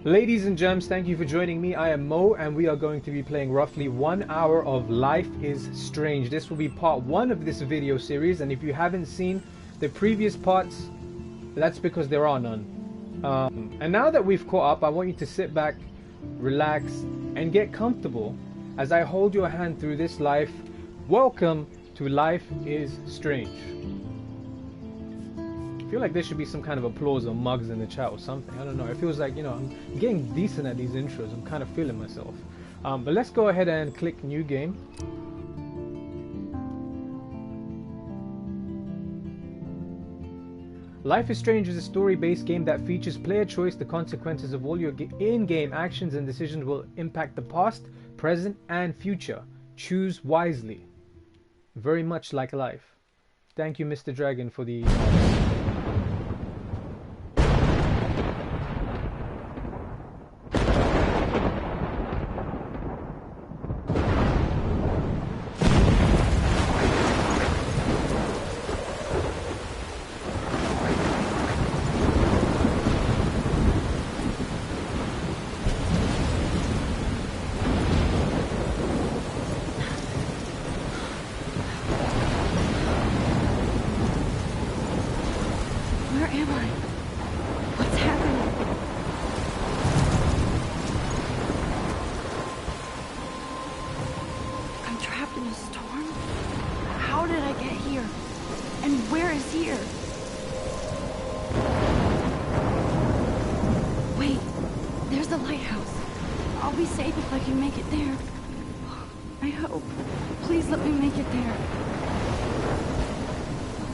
Ladies and gems, thank you for joining me. I am Mo, and we are going to be playing roughly 1 hour of Life is Strange. This will be part 1 of this video series, and if you haven't seen the previous parts, that's because there are none. And now that we've caught up, I want you to sit back, relax, and get comfortable as I hold your hand through this life. Welcome to Life is Strange. I feel like there should be some kind of applause or mugs in the chat or something. I don't know. It feels like, you know, I'm getting decent at these intros. I'm kind of feeling myself. But let's go ahead and click new game. Life is Strange is a story-based game that features player choice. The consequences of all your in-game actions and decisions will impact the past, present, and future. Choose wisely. Very much like life. Thank you, Mr. Dragon, for the...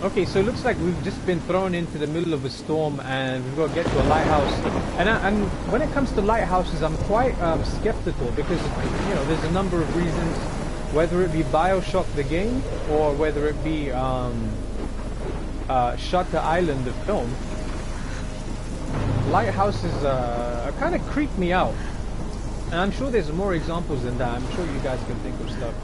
Okay, so it looks like we've just been thrown into the middle of a storm and we've got to get to a lighthouse. And when it comes to lighthouses, I'm quite skeptical because, you know, there's a number of reasons, whether it be BioShock the game or whether it be Shutter Island the film. Lighthouses kind of creep me out. And I'm sure there's more examples than that. I'm sure you guys can think of stuff.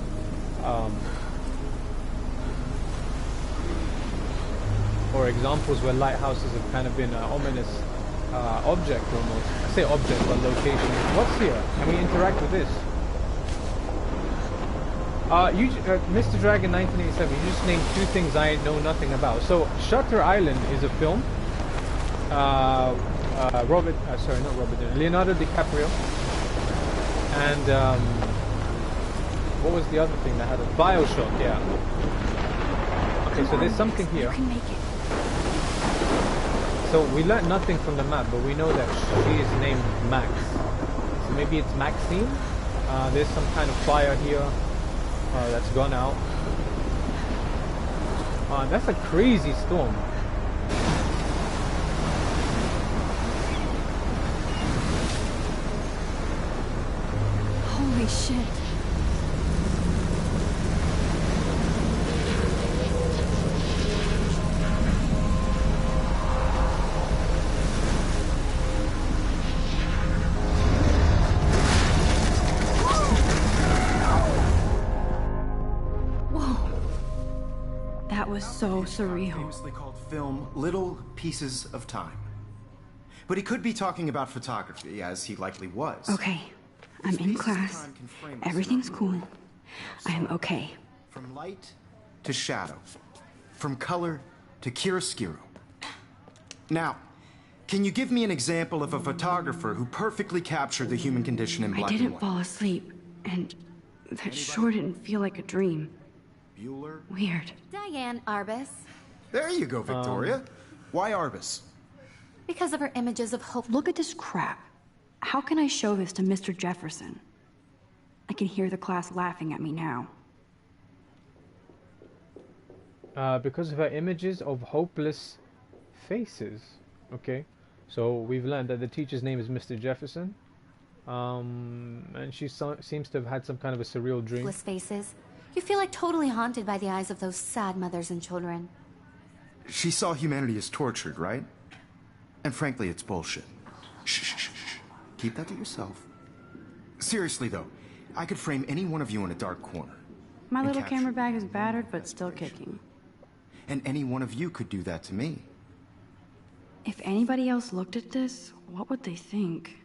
Or examples where lighthouses have kind of been an ominous object almost. I say object, but location. What's here? Can we interact with this? Mr. Dragon 1987, you just named 2 things I know nothing about. So, Shutter Island is a film. Leonardo DiCaprio. And, what was the other thing that had a BioShock, yeah. Okay, so there's something here. You can make it. So we learned nothing from the map, but we know that she is named Max. So maybe it's Maxine? There's some kind of fire here that's gone out. That's a crazy storm. Holy shit. So surreal. Famously called film Little Pieces of Time. But he could be talking about photography, as he likely was. Okay, I'm in class. Everything's cool. I'm okay. From light to shadow. From color to chiaroscuro. Now, can you give me an example of a photographer who perfectly captured the human condition in black and white? I didn't fall asleep, and that sure didn't feel like a dream. Bueller? Weird. Diane Arbus. There you go, Victoria. Why Arbus? Because of her images of hope. Look at this crap. How can I show this to Mr. Jefferson? I can hear the class laughing at me now. Because of her images of hopeless faces. Okay. So we've learned that the teacher's name is Mr. Jefferson. And she seems to have had some kind of a surreal dream. Hopeless faces. You feel like totally haunted by the eyes of those sad mothers and children. She saw humanity as tortured, right? And frankly, it's bullshit. Shh, shh, shh, shh. Keep that to yourself. Seriously, though, I could frame any one of you in a dark corner. My little camera bag is battered, but still kicking. And any one of you could do that to me. If anybody else looked at this, what would they think?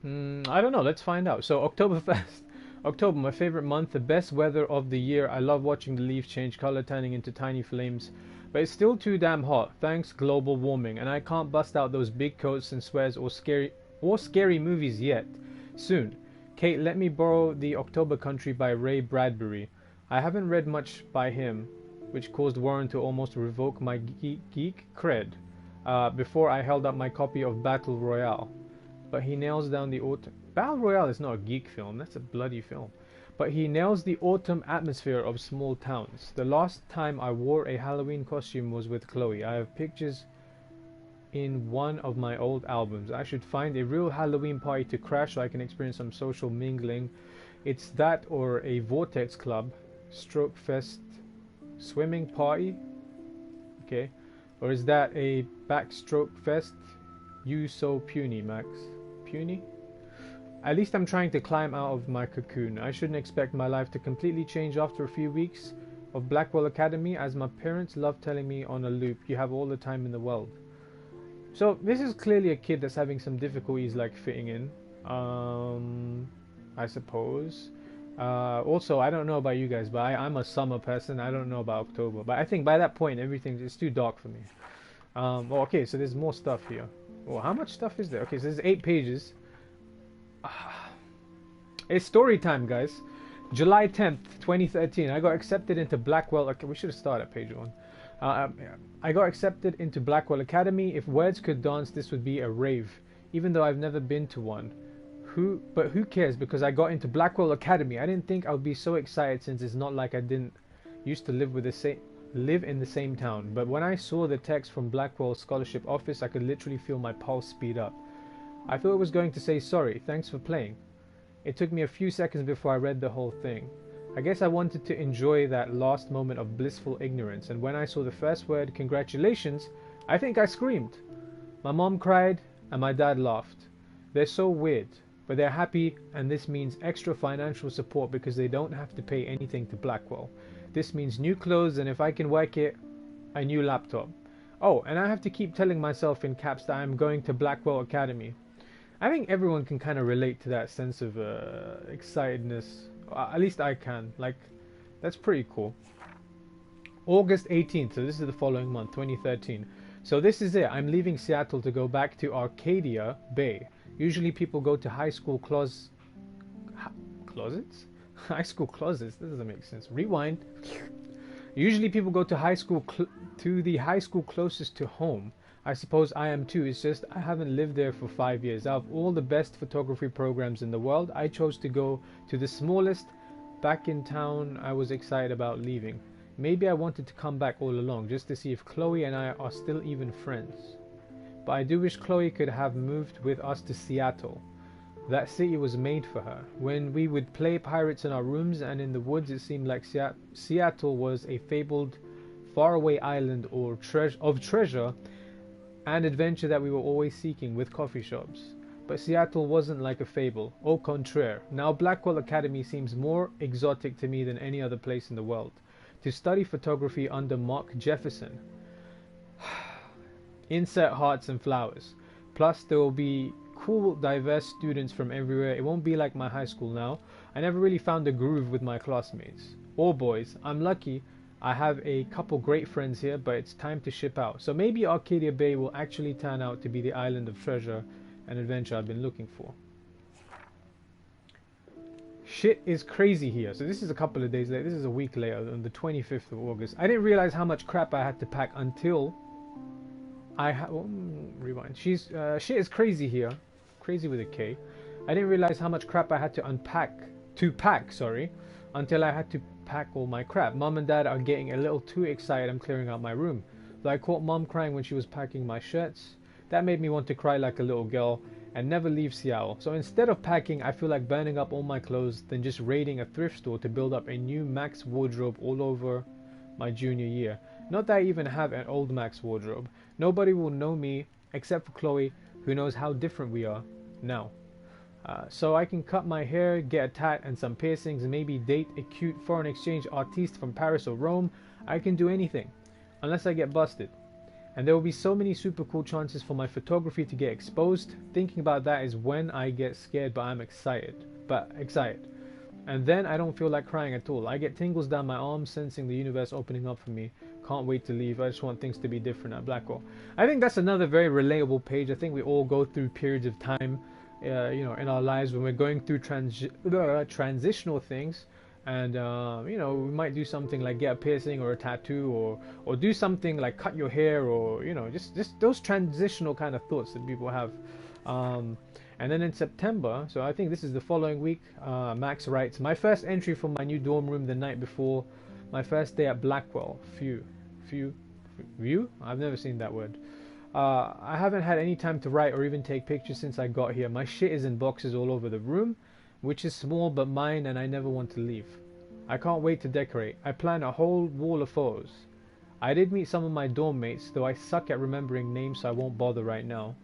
I don't know. Let's find out. So Oktoberfest. October, my favorite month, the best weather of the year. I love watching the leaves change color, turning into tiny flames. But it's still too damn hot. Thanks global warming, and I can't bust out those big coats and swears or scary movies yet. Soon. Kate, let me borrow The October Country by Ray Bradbury. I haven't read much by him, which caused Warren to almost revoke my geek cred before I held up my copy of Battle Royale. But he nails down the autumn. Battle Royale is not a geek film, that's a bloody film. But he nails the autumn atmosphere of small towns. The last time I wore a Halloween costume was with Chloe. I have pictures in one of my old albums. I should find a real Halloween party to crash so I can experience some social mingling. It's that or a Vortex Club, Stroke Fest, swimming party. Okay. Or is that a backstroke fest? You so puny, Max. Puny? At least I'm trying to climb out of my cocoon. I shouldn't expect my life to completely change after a few weeks of Blackwell Academy, as my parents love telling me on a loop, you have all the time in the world. So this is clearly a kid that's having some difficulties like fitting in, I suppose. Also, I don't know about you guys, but I'm a summer person. I don't know about October, but I think by that point everything is too dark for me. Okay, so there's more stuff here. Oh, how much stuff is there? Okay, so there's 8 pages. It's story time, guys. July 10th, 2013. I got accepted into Blackwell. Okay, we should have started at page 1. I got accepted into Blackwell Academy. If words could dance, this would be a rave, even though I've never been to one. But who cares, because I got into Blackwell Academy. I didn't think I would be so excited, since it's not like I didn't used to live in the same town. But when I saw the text from Blackwell Scholarship Office, I could literally feel my pulse speed up. I thought it was going to say, sorry, thanks for playing. It took me a few seconds before I read the whole thing. I guess I wanted to enjoy that last moment of blissful ignorance, and when I saw the first word, congratulations, I think I screamed. My mom cried, and my dad laughed. They're so weird, but they're happy, and this means extra financial support because they don't have to pay anything to Blackwell. This means new clothes, and if I can work it, a new laptop. Oh, and I have to keep telling myself in caps that I'm going to Blackwell Academy. I think everyone can kind of relate to that sense of excitedness. At least I can. Like, that's pretty cool. August 18th, so this is the following month, 2013. So this is it. I'm leaving Seattle to go back to Arcadia Bay. Usually people go to high school closets? High school closets? That doesn't make sense. Rewind. Usually people go to the high school closest to home. I suppose I am too. It's just I haven't lived there for 5 years. Out of all the best photography programs in the world, I chose to go to the smallest back in town. I was excited about leaving. Maybe I wanted to come back all along just to see if Chloe and I are still even friends. But I do wish Chloe could have moved with us to Seattle. That city was made for her. When we would play pirates in our rooms and in the woods, it seemed like Seattle was a fabled faraway island or of treasure and adventure that we were always seeking, with coffee shops. But Seattle wasn't like a fable. Au contraire. Now Blackwell Academy seems more exotic to me than any other place in the world. To study photography under Mark Jefferson. Insert hearts and flowers. Plus there will be cool, diverse students from everywhere. It won't be like my high school now. I never really found a groove with my classmates. Or boys. I'm lucky. I have a couple great friends here, but it's time to ship out. So maybe Arcadia Bay will actually turn out to be the island of treasure and adventure I've been looking for. Shit is crazy here. So this is a couple of days later. This is a week later, on the 25th of August. I didn't realize how much crap I had to pack until rewind. Shit is crazy here. Crazy with a K. I didn't realize how much crap I had to pack, until I had to pack all my crap. Mom and Dad are getting a little too excited I'm clearing out my room. Though I caught Mom crying when she was packing my shirts. That made me want to cry like a little girl and never leave Seattle. So instead of packing, I feel like burning up all my clothes, then just raiding a thrift store to build up a new Max wardrobe all over my junior year. Not that I even have an old Max wardrobe. Nobody will know me except for Chloe, who knows how different we are now. So I can cut my hair, get a tat and some piercings, and maybe date a cute foreign exchange artiste from Paris or Rome. I can do anything, unless I get busted. And there will be so many super cool chances for my photography to get exposed. Thinking about that is when I get scared, but I'm excited. And then I don't feel like crying at all. I get tingles down my arms, sensing the universe opening up for me. Can't wait to leave. I just want things to be different at Blackwell. I think that's another very relatable page. I think we all go through periods of time, you know, in our lives when we're going through transitional things. And you know, we might do something like get a piercing or a tattoo, or do something like cut your hair, or you know, just those transitional kind of thoughts that people have. And then in September, so I think this is the following week, Max writes, my first entry from my new dorm room the night before my first day at Blackwell. View? I've never seen that word. I haven't had any time to write or even take pictures since I got here. My shit is in boxes all over the room, which is small but mine, and I never want to leave. I can't wait to decorate. I plan a whole wall of photos. I did meet some of my dorm mates, though I suck at remembering names, so I won't bother right now.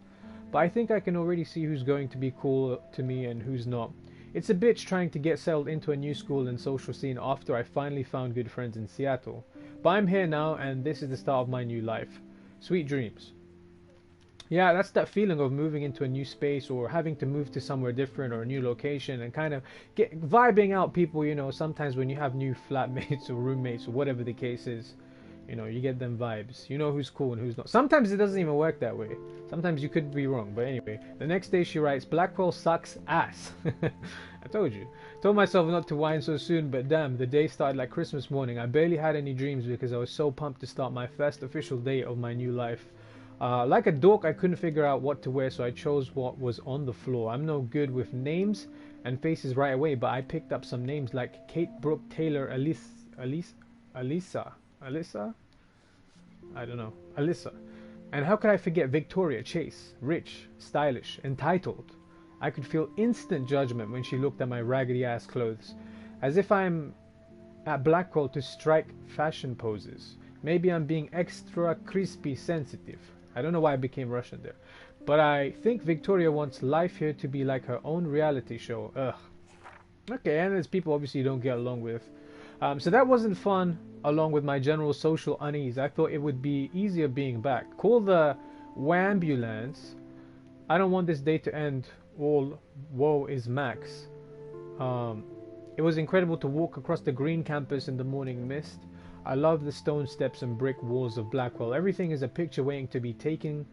But I think I can already see who's going to be cool to me and who's not. It's a bitch trying to get settled into a new school and social scene after I finally found good friends in Seattle. But I'm here now, and this is the start of my new life. Sweet dreams. Yeah, that's that feeling of moving into a new space, or having to move to somewhere different or a new location, and kind of vibing out people, you know. Sometimes when you have new flatmates or roommates or whatever the case is, you know, you get them vibes. You know who's cool and who's not. Sometimes it doesn't even work that way. Sometimes you could be wrong. But anyway, the next day she writes, Blackwell sucks ass. I told you. Told myself not to whine so soon, but damn, the day started like Christmas morning. I barely had any dreams because I was so pumped to start my first official day of my new life. Like a dork, I couldn't figure out what to wear, so I chose what was on the floor. I'm no good with names and faces right away, but I picked up some names like Kate, Brooke, Taylor, Alyssa? I don't know. Alyssa. And how could I forget Victoria Chase? Rich, stylish, entitled. I could feel instant judgment when she looked at my raggedy ass clothes, as if I'm at Blackwell to strike fashion poses. Maybe I'm being extra crispy sensitive. I don't know why I became Russian there. But I think Victoria wants life here to be like her own reality show. Ugh. Okay, and there's people obviously you don't get along with. So that wasn't fun, along with my general social unease. I thought it would be easier being back. Call the Wambulance. I don't want this day to end. All woe is Max. It was incredible to walk across the green campus in the morning mist. I love the stone steps and brick walls of Blackwell. Everything is a picture waiting to be taken.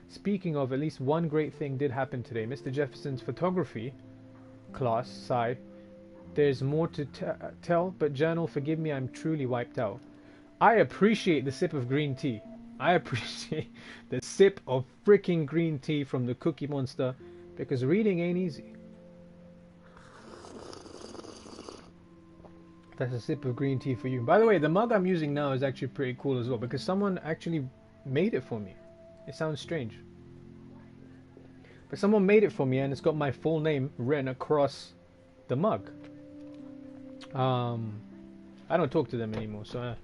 Speaking of, at least one great thing did happen today. Mr. Jefferson's photography class, sigh. There's more to tell, but journal, forgive me, I'm truly wiped out. I appreciate the sip of green tea. I appreciate the sip of freaking green tea from the Cookie Monster, because reading ain't easy. That's a sip of green tea for you. By the way, the mug I'm using now is actually pretty cool as well, because someone actually made it for me. It sounds strange, but someone made it for me, and it's got my full name written across the mug. I don't talk to them anymore, so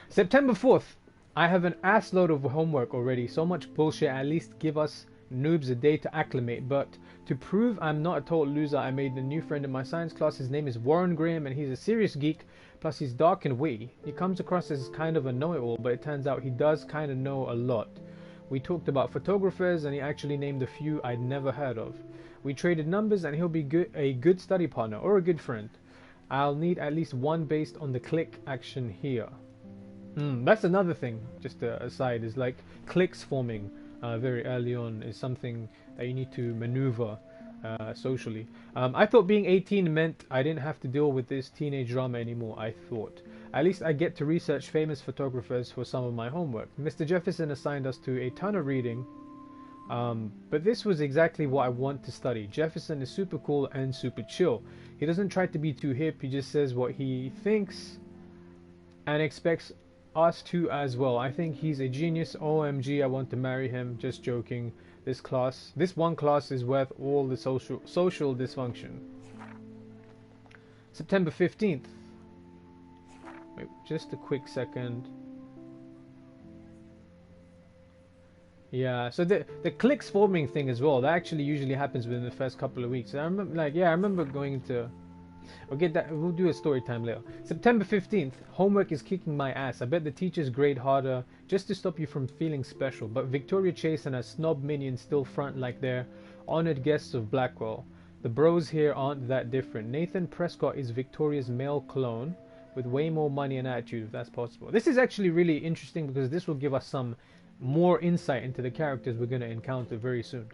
September 4th, I have an ass load of homework already. So much bullshit. At least give us noobs a day to acclimate. But to prove I'm not a total loser, I made a new friend in my science class. His name is Warren Graham, and he's a serious geek. Plus he's dark and witty. He comes across as kind of a know-it-all, but it turns out he does kind of know a lot. We talked about photographers, and he actually named a few I'd never heard of. We traded numbers, and he'll be a good study partner or a good friend. I'll need at least one based on the click action here. That's another thing, just aside, is like clicks forming very early on is something that you need to maneuver socially. I thought being 18 meant I didn't have to deal with this teenage drama anymore. I thought. At least I get to research famous photographers for some of my homework. Mr. Jefferson assigned us to a ton of reading, but this was exactly what I want to study. Jefferson is super cool and super chill. He doesn't try to be too hip, he just says what he thinks and expects us to as well. I think he's a genius. OMG, I want to marry him. Just joking. This one class is worth all the social dysfunction. September 15th. Wait, just a quick second. Yeah, so the clicks forming thing as well, that actually usually happens within the first couple of weeks. I remember, I remember going to We'll get that. We'll do a story time later. September 15th. Homework is kicking my ass. I bet the teachers grade harder just to stop you from feeling special. But Victoria Chase and her snob minions still front like they're honored guests of Blackwell. The bros here aren't that different. Nathan Prescott is Victoria's male clone with way more money and attitude, if that's possible. This is actually really interesting because this will give us some more insight into the characters we're going to encounter very soon.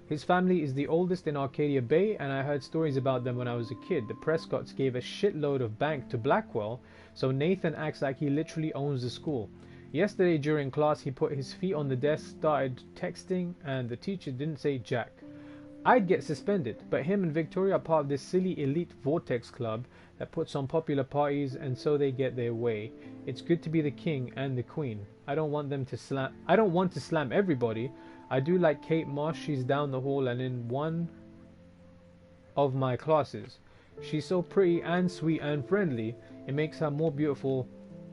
His family is the oldest in Arcadia Bay, and I heard stories about them when I was a kid. The Prescotts gave a shitload of bank to Blackwell, so Nathan acts like he literally owns the school. Yesterday during class, he put his feet on the desk, started texting, and the teacher didn't say jack. I'd get suspended, but him and Victoria are part of this silly elite Vortex club that puts on popular parties, and so they get their way. It's good to be the king and the queen. I don't want to slam everybody. I do like Kate Moss. She's down the hall and in one of my classes. She's so pretty and sweet and friendly. It makes her more beautiful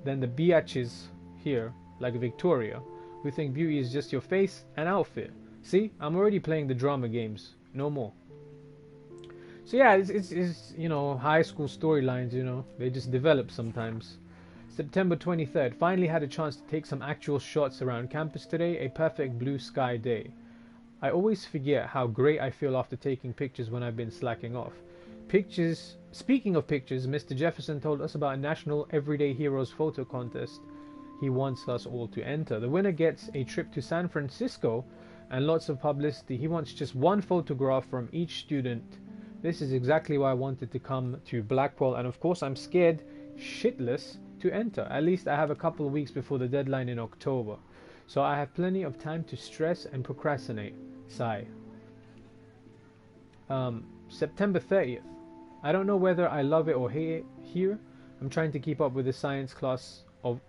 than the biatches here, like Victoria, who think beauty is just your face and outfit. See, I'm already playing the drama games. No more. So yeah, it's you know, high school storylines, you know, they just develop sometimes. September 23rd, finally had a chance to take some actual shots around campus today, a perfect blue sky day. I always forget how great I feel after taking pictures when I've been slacking off. Speaking of pictures, Mr. Jefferson told us about a National Everyday Heroes photo contest he wants us all to enter. The winner gets a trip to San Francisco and lots of publicity. He wants just one photograph from each student. This is exactly why I wanted to come to Blackwell, and of course I'm scared shitless to enter. At least I have a couple of weeks before the deadline in October, so I have plenty of time to stress and procrastinate. Sigh. September 30th. I don't know whether I love it or hate it here. I'm trying to keep up with my science class of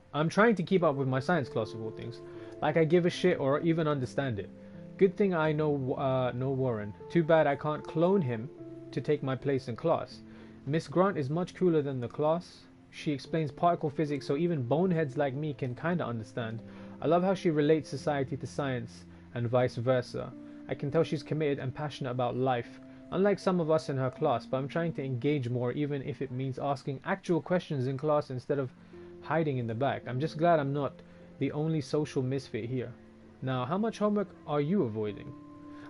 all things. Like I give a shit or even understand it. Good thing I know Warren. Too bad I can't clone him to take my place in class. Miss Grant is much cooler than the class. She explains particle physics so even boneheads like me can kinda understand. I love how she relates society to science and vice versa. I can tell she's committed and passionate about life, unlike some of us in her class, but I'm trying to engage more even if it means asking actual questions in class instead of hiding in the back. I'm just glad I'm not the only social misfit here. Now, how much homework are you avoiding?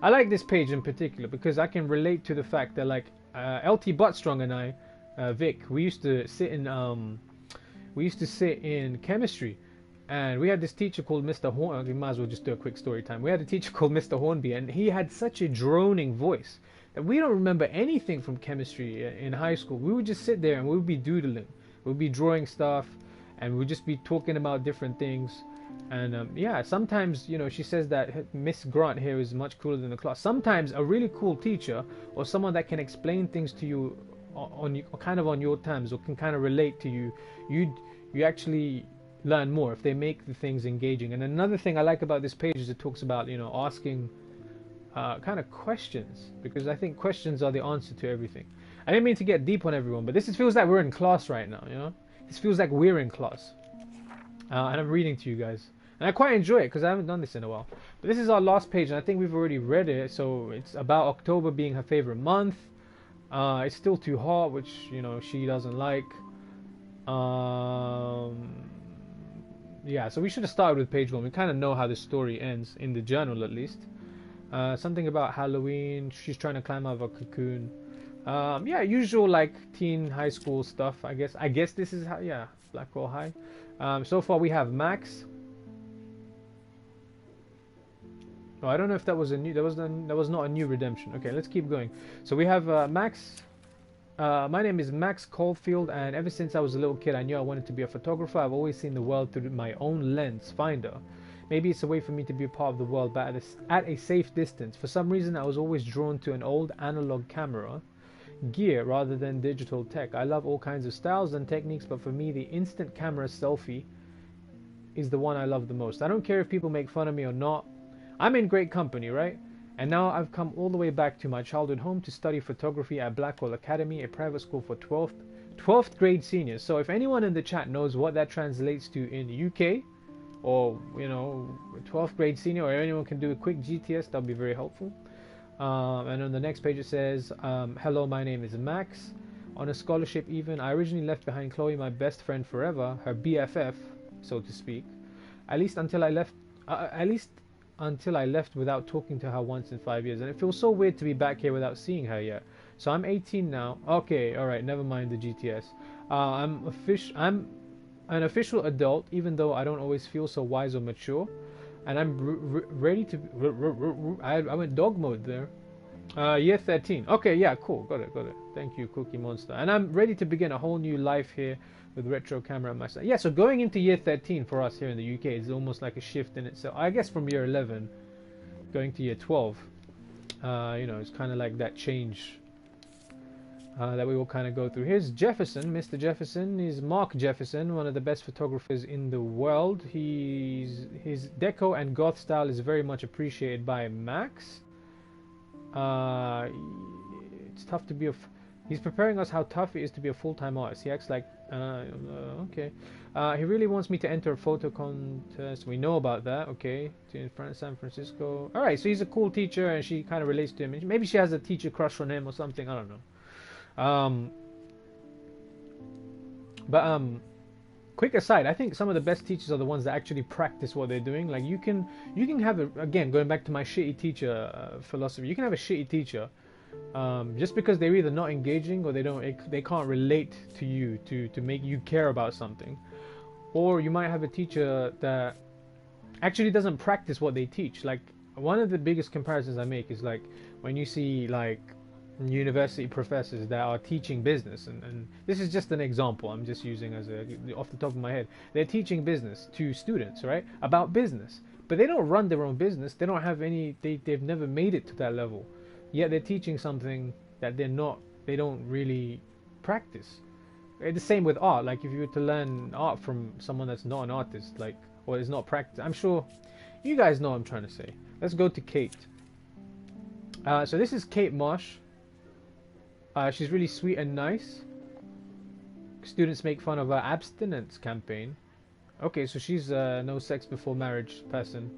I like this page in particular because I can relate to the fact that like LT Buttstrong and I, Vic, we used to sit in chemistry, and we had this teacher called Mr. Horn. We might as well just do a quick story time. We had a teacher called Mr. Hornby, and he had such a droning voice that we don't remember anything from chemistry in high school. We would just sit there and we would be doodling, we'd be drawing stuff, and we'd just be talking about different things. And yeah, sometimes, you know, she says that Miss Grant here is much cooler than the class. Sometimes a really cool teacher or someone that can explain things to you on kind of on your terms or can kind of relate to you, you actually learn more if they make the things engaging. And another thing I like about this page is it talks about, you know, asking kind of questions, because I think questions are the answer to everything. I didn't mean to get deep on everyone, but feels like we're in class right now, you know? This feels like we're in class. And I'm reading to you guys. And I quite enjoy it because I haven't done this in a while. But this is our last page, and I think we've already read it. So it's about October being her favorite month. It's still too hot, which, you know, she doesn't like. Yeah, so we should have started with page 1. We kind of know how the story ends, in the journal at least. Something about Halloween. She's trying to climb out of a cocoon. Yeah, usual like teen high school stuff, I guess. I guess this is how, yeah, Blackwell High. So far we have Max. Oh, I don't know if that was a new. That was not a new redemption. Okay, let's keep going. So we have Max. My name is Max Caulfield, and ever since I was a little kid, I knew I wanted to be a photographer. I've always seen the world through my own lens finder. Maybe it's a way for me to be a part of the world, but at a safe distance. For some reason, I was always drawn to an old analog camera gear rather than digital tech. I love all kinds of styles and techniques, but for me, the instant camera selfie is the one I love the most. I don't care if people make fun of me or not. I'm in great company, right? And now I've come all the way back to my childhood home to study photography at Blackwell Academy, a private school for 12th grade seniors. So if anyone in the chat knows what that translates to in UK, or, you know, 12th grade senior, or anyone can do a quick GTS, that'll be very helpful. And on the next page it says, hello, my name is Max. on a scholarship even. I originally left behind Chloe, my best friend forever, her BFF, so to speak. At least until I left without talking to her once in 5 years. And it feels so weird to be back here without seeing her yet. So I'm 18 now. Okay, alright, never mind the GTS. I'm an official adult, even though I don't always feel so wise or mature. And I'm ready to... I went dog mode there. Year 13. Okay, yeah, cool. Got it. Thank you, Cookie Monster. And I'm ready to begin a whole new life here with retro camera on my side. Yeah, so going into year 13 for us here in the UK is almost like a shift in itself. I guess from year 11 going to year 12, you know, it's kind of like that change that we will kind of go through. Here's Jefferson. Mr. Jefferson is Mark Jefferson, one of the best photographers in the world. His deco and goth style is very much appreciated by Max. It's tough to be he's preparing us how tough it is to be a full-time artist. He acts like okay. He really wants me to enter a photo contest. We know about that. Okay, in San Francisco. All right, so he's a cool teacher, and she kind of relates to him. Maybe she has a teacher crush on him or something. I don't know. Quick aside, I think some of the best teachers are the ones that actually practice what they're doing. Like you can have again, going back to my shitty teacher philosophy, you can have a shitty teacher just because they're either not engaging or they can't relate to you to make you care about something. Or you might have a teacher that actually doesn't practice what they teach. Like one of the biggest comparisons I make is like when you see like university professors that are teaching business, and this is just an example I'm just using as off the top of my head. They're teaching business to students, right, about business, but they don't run their own business. They don't have any, they've never made it to that level, yet they're teaching something that they don't really practice. The same with art. Like if you were to learn art from someone that's not an artist, like, or is not practice, I'm sure you guys know what I'm trying to say. Let's go to Kate. So this is Kate Marsh. She's really sweet and nice. Students make fun of her abstinence campaign. Okay, so she's no sex before marriage person.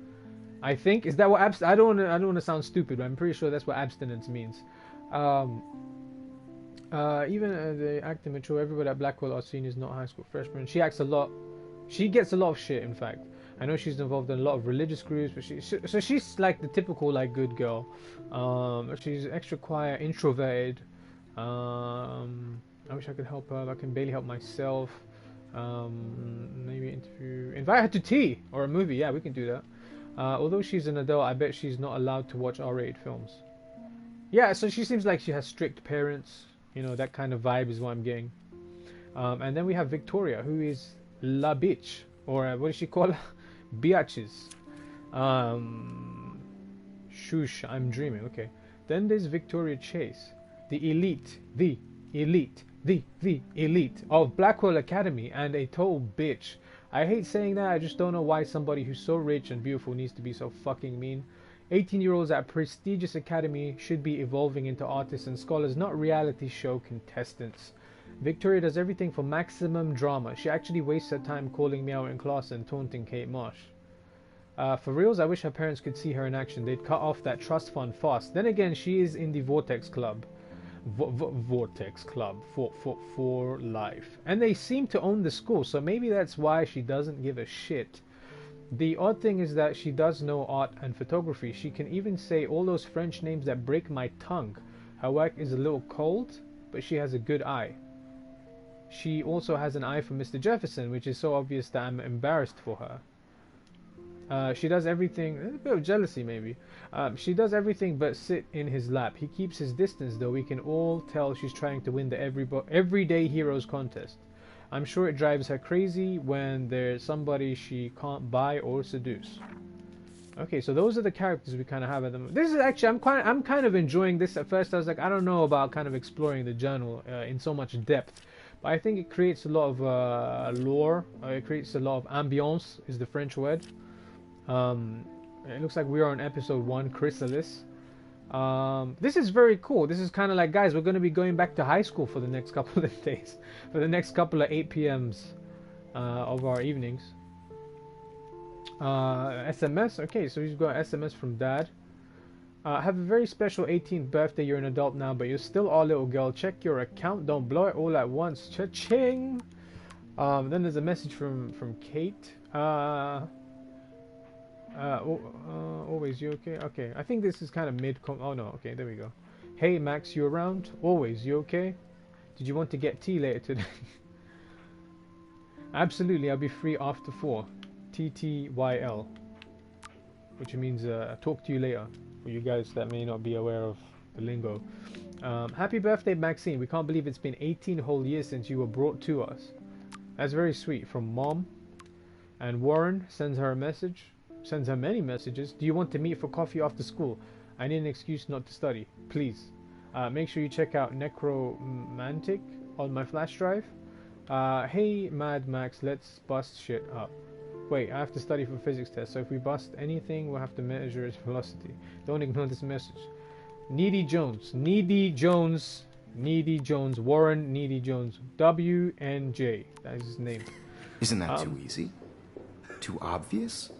I think, is that what I don't want to sound stupid, but I'm pretty sure that's what abstinence means. Even the acting mature, everybody at Blackwell are seen as not high school freshmen. She acts a lot. She gets a lot of shit. In fact, I know she's involved in a lot of religious groups, but so she's like the typical like good girl. She's extra quiet, introverted. I wish I could help her, but I can barely help myself. Maybe invite her to tea or a movie. Yeah, we can do that. Although she's an adult, I bet she's not allowed to watch R-rated films. Yeah, so she seems like she has strict parents. You know, that kind of vibe is what I'm getting. And then we have Victoria, who is La Bitch, or what does she call her? Biatches. Shush, I'm dreaming. Okay. Then there's Victoria Chase, the elite of Blackwell Academy, and a total bitch. I hate saying that. I just don't know why somebody who's so rich and beautiful needs to be so fucking mean. 18-year-olds at a prestigious academy should be evolving into artists and scholars, not reality show contestants. Victoria does everything for maximum drama. She actually wastes her time calling me out in class and taunting Kate Marsh. For reals, I wish her parents could see her in action. They'd cut off that trust fund fast. Then again, she is in the Vortex Club. Vortex Club for life. And they seem to own the school, so maybe that's why she doesn't give a shit. The odd thing is that she does know art and photography. She can even say all those French names that break my tongue. Her work is a little cold, but she has a good eye. She also has an eye for Mr. Jefferson, which is so obvious that I'm embarrassed for her. She does everything, a bit of jealousy maybe. She does everything but sit in his lap. He keeps his distance, though we can all tell she's trying to win the Everyday Heroes contest. I'm sure it drives her crazy when there's somebody she can't buy or seduce. Okay, so those are the characters we kind of have at the moment. This is actually, I'm kind of enjoying this. At first I was like, I don't know about kind of exploring the journal in so much depth. But I think it creates a lot of lore. It creates a lot of ambiance, is the French word. It looks like we are on episode 1, Chrysalis. This is very cool. This is kind of like, guys, we're going to be going back to high school for the next couple of days, for the next couple of 8 p.m.s of our evenings. SMS. Okay, so he's got SMS from dad. Have a very special 18th birthday. You're an adult now, but you're still our little girl. Check your account. Don't blow it all at once. Cha-ching! Then there's a message from Kate. Always, you okay? Okay, I think this is kind of oh no, okay, there we go. Hey Max, you around? Always, you okay? Did you want to get tea later today? Absolutely, I'll be free after 4. TTYL. Which means talk to you later. For you guys that may not be aware of the lingo. Happy birthday, Maxine. We can't believe it's been 18 whole years since you were brought to us. That's very sweet. From Mom. And Warren sends her a message. Sends her many messages. Do you want to meet for coffee after school? I need an excuse not to study. Please. Make sure you check out Necromantic on my flash drive. Hey Mad Max, let's bust shit up. Wait, I have to study for physics test, so if we bust anything, we'll have to measure its velocity. Don't ignore this message. Needy Jones. Needy Jones. Needy Jones. Warren Needy Jones. WNJ. That is his name. Isn't that too easy? Too obvious?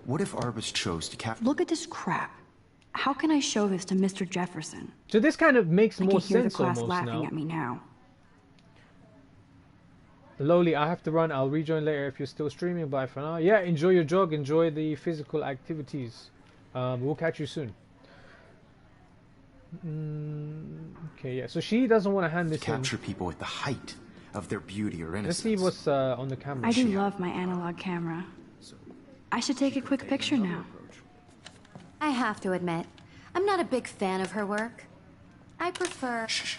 What if Arbus chose to capture... Look at this crap. How can I show this to Mr. Jefferson? So this kind of makes more sense I can hear the class almost laughing now. at me now. Lowly, I have to run. I'll rejoin later if you're still streaming. Bye for now. Yeah, enjoy your jog. Enjoy the physical activities. We'll catch you soon. Okay, yeah. So she doesn't want to hand this capture people at the height of their beauty or innocence. Let's see what's on the camera. I do love my analog camera. I should take a quick picture now. I have to admit, I'm not a big fan of her work. I prefer... Shh.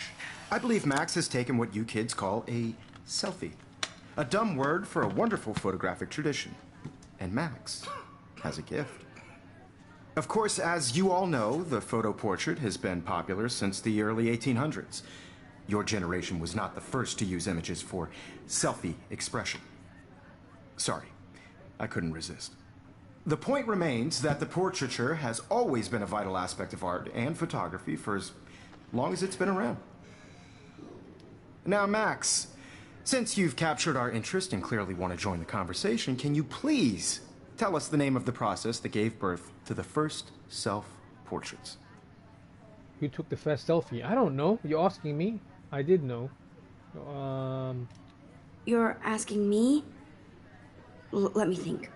I believe Max has taken what you kids call a selfie. A dumb word for a wonderful photographic tradition. And Max has a gift. Of course, as you all know, the photo portrait has been popular since the early 1800s. Your generation was not the first to use images for selfie expression. Sorry, I couldn't resist. The point remains that the portraiture has always been a vital aspect of art and photography for as long as it's been around. Now, Max, since you've captured our interest and clearly want to join the conversation, can you please tell us the name of the process that gave birth to the first self-portraits? Who took the first selfie? I don't know. You're asking me? I did know. You're asking me? Let me think.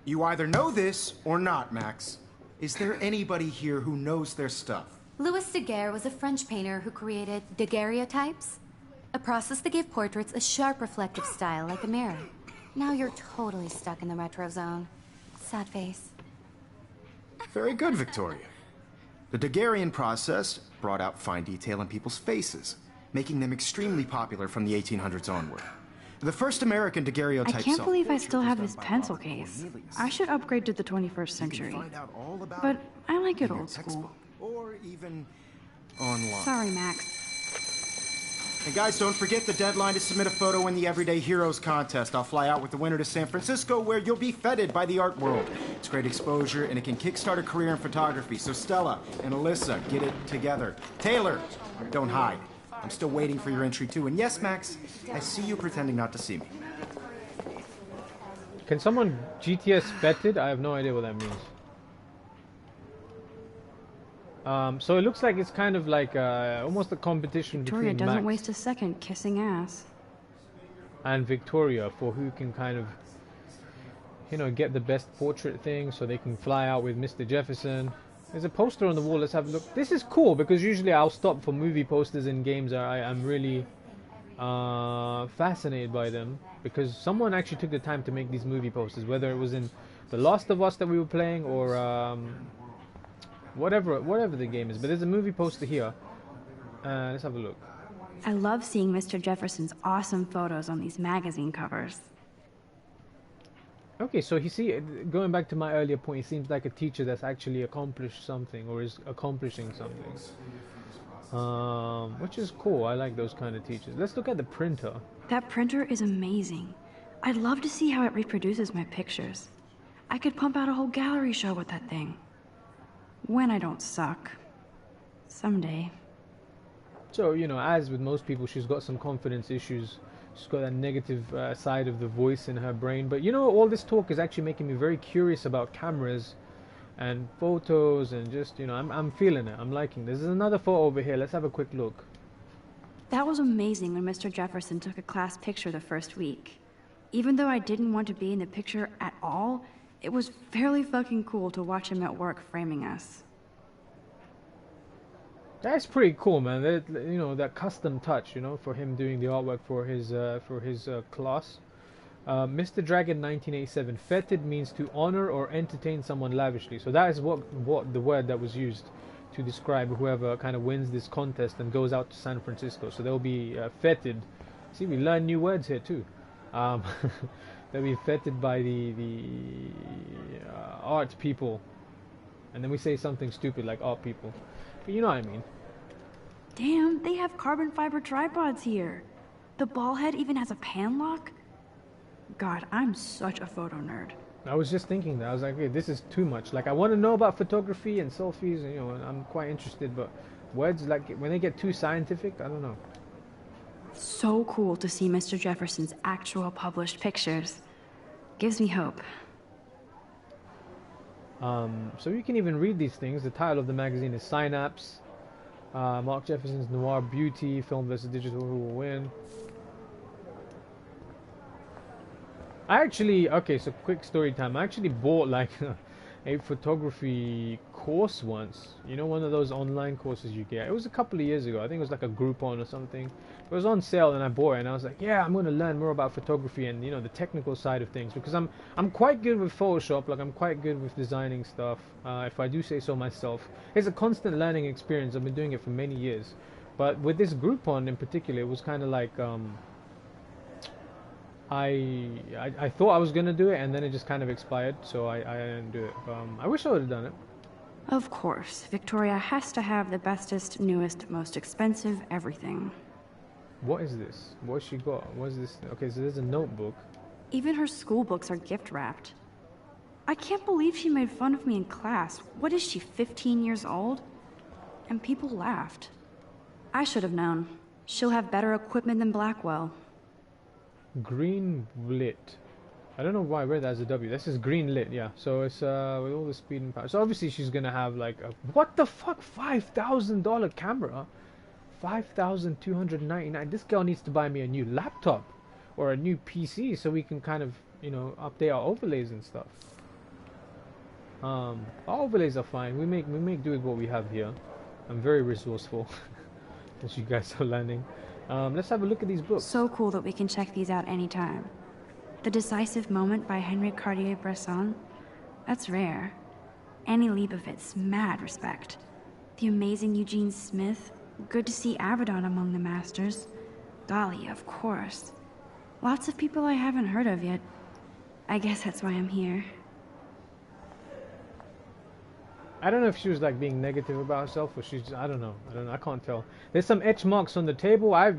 You either know this or not, Max. Is there anybody here who knows their stuff? Louis Daguerre was a French painter who created daguerreotypes, a process that gave portraits a sharp reflective style like a mirror. Now you're totally stuck in the retro zone. Sad face. Very good, Victoria. The Daguerrean process brought out fine detail in people's faces, making them extremely popular from the 1800s onward. The first American daguerreotype I can't believe I still have this pencil case. I should upgrade to the 21st century. But I like it old school. Or even online. Sorry, Max. And guys, don't forget the deadline to submit a photo in the Everyday Heroes contest. I'll fly out with the winner to San Francisco, where you'll be feted by the art world. It's great exposure, and it can kickstart a career in photography. So Stella and Alyssa, get it together. Taylor, don't hide. I'm still waiting for your entry, too. And yes, Max, I see you pretending not to see me. Can someone GTS vetted? I have no idea what that means. So it looks like it's kind of like almost a competition Victoria between doesn't Max waste a second kissing ass. and Victoria for who can kind of, you know, get the best portrait thing so they can fly out with Mr. Jefferson. There's a poster on the wall. Let's have a look. This is cool because usually I'll stop for movie posters in games. I'm really fascinated by them because someone actually took the time to make these movie posters, whether it was in The Last of Us that we were playing or whatever the game is. But there's a movie poster here. Let's have a look. I love seeing Mr. Jefferson's awesome photos on these magazine covers. Okay, so going back to my earlier point, he seems like a teacher that's actually accomplished something or is accomplishing something. Which is cool. I like those kind of teachers. Let's look at the printer. That printer is amazing. I'd love to see how it reproduces my pictures. I could pump out a whole gallery show with that thing. When I don't suck. Someday. So, you know, as with most people, she's got some confidence issues. She's got that negative side of the voice in her brain. But, you know, all this talk is actually making me very curious about cameras and photos, and just, you know, I'm feeling it. I'm liking this. There's another photo over here. Let's have a quick look. That was amazing when Mr. Jefferson took a class picture the first week. Even though I didn't want to be in the picture at all, it was fairly fucking cool to watch him at work framing us. That's pretty cool, man. That, you know, that custom touch, you know, for him doing the artwork for his class. Mr. Dragon 1987. Feted means to honor or entertain someone lavishly. So that is what the word that was used to describe whoever kind of wins this contest and goes out to San Francisco. So they'll be feted. See, we learn new words here too. They'll be feted by the art people, and then we say something stupid like art people. But you know what I mean. Damn, they have carbon fiber tripods here. The ball head even has a pan lock. God, I'm such a photo nerd. I was just thinking that. I was like, hey, this is too much. Like, I want to know about photography and selfies, and, you know, and I'm quite interested, but words, like, when they get too scientific, I don't know. So cool to see Mr. Jefferson's actual published pictures. Gives me hope. So you can even read these things. The title of the magazine is Synapse. Mark Jefferson's Noir Beauty, Film vs. Digital, Who Will Win? I actually, okay, so quick story time. I actually bought like a photography course once. You know, one of those online courses you get. It was a couple of years ago. I think it was like a Groupon or something. It was on sale and I bought it, and I was like, yeah, I'm going to learn more about photography and, you know, the technical side of things, because I'm quite good with Photoshop. Like, I'm quite good with designing stuff, if I do say so myself. It's a constant learning experience. I've been doing it for many years. But with this Groupon in particular, it was kind of like I thought I was gonna do it, and then it just kind of expired, so I didn't do it. I wish I would have done it. Of course, Victoria has to have the bestest, newest, most expensive everything. What is this? What's she got? What is this? Okay, so there's a notebook. Even her school books are gift wrapped. I can't believe she made fun of me in class. What is she, 15 years old? And people laughed. I should have known. She'll have better equipment than Blackwell. Green lit. I don't know why I read that as a W. This is green lit, yeah. So it's with all the speed and power. So obviously she's gonna have like a, what the fuck, $5,000 camera, $5,299. This girl needs to buy me a new laptop or a new PC so we can kind of, you know, update our overlays and stuff. Our overlays are fine. We make do with what we have here. I'm very resourceful, as you guys are learning. Let's have a look at these books. So cool that we can check these out anytime. The Decisive Moment by Henry Cartier-Bresson. That's rare. Annie Leibovitz, mad respect. The Amazing Eugene Smith. Good to see Avedon among the masters. Dahlia, of course. Lots of people I haven't heard of yet. I guess that's why I'm here. I don't know if she was like being negative about herself, or she's, I don't know, I can't tell. There's some etch marks on the table. I've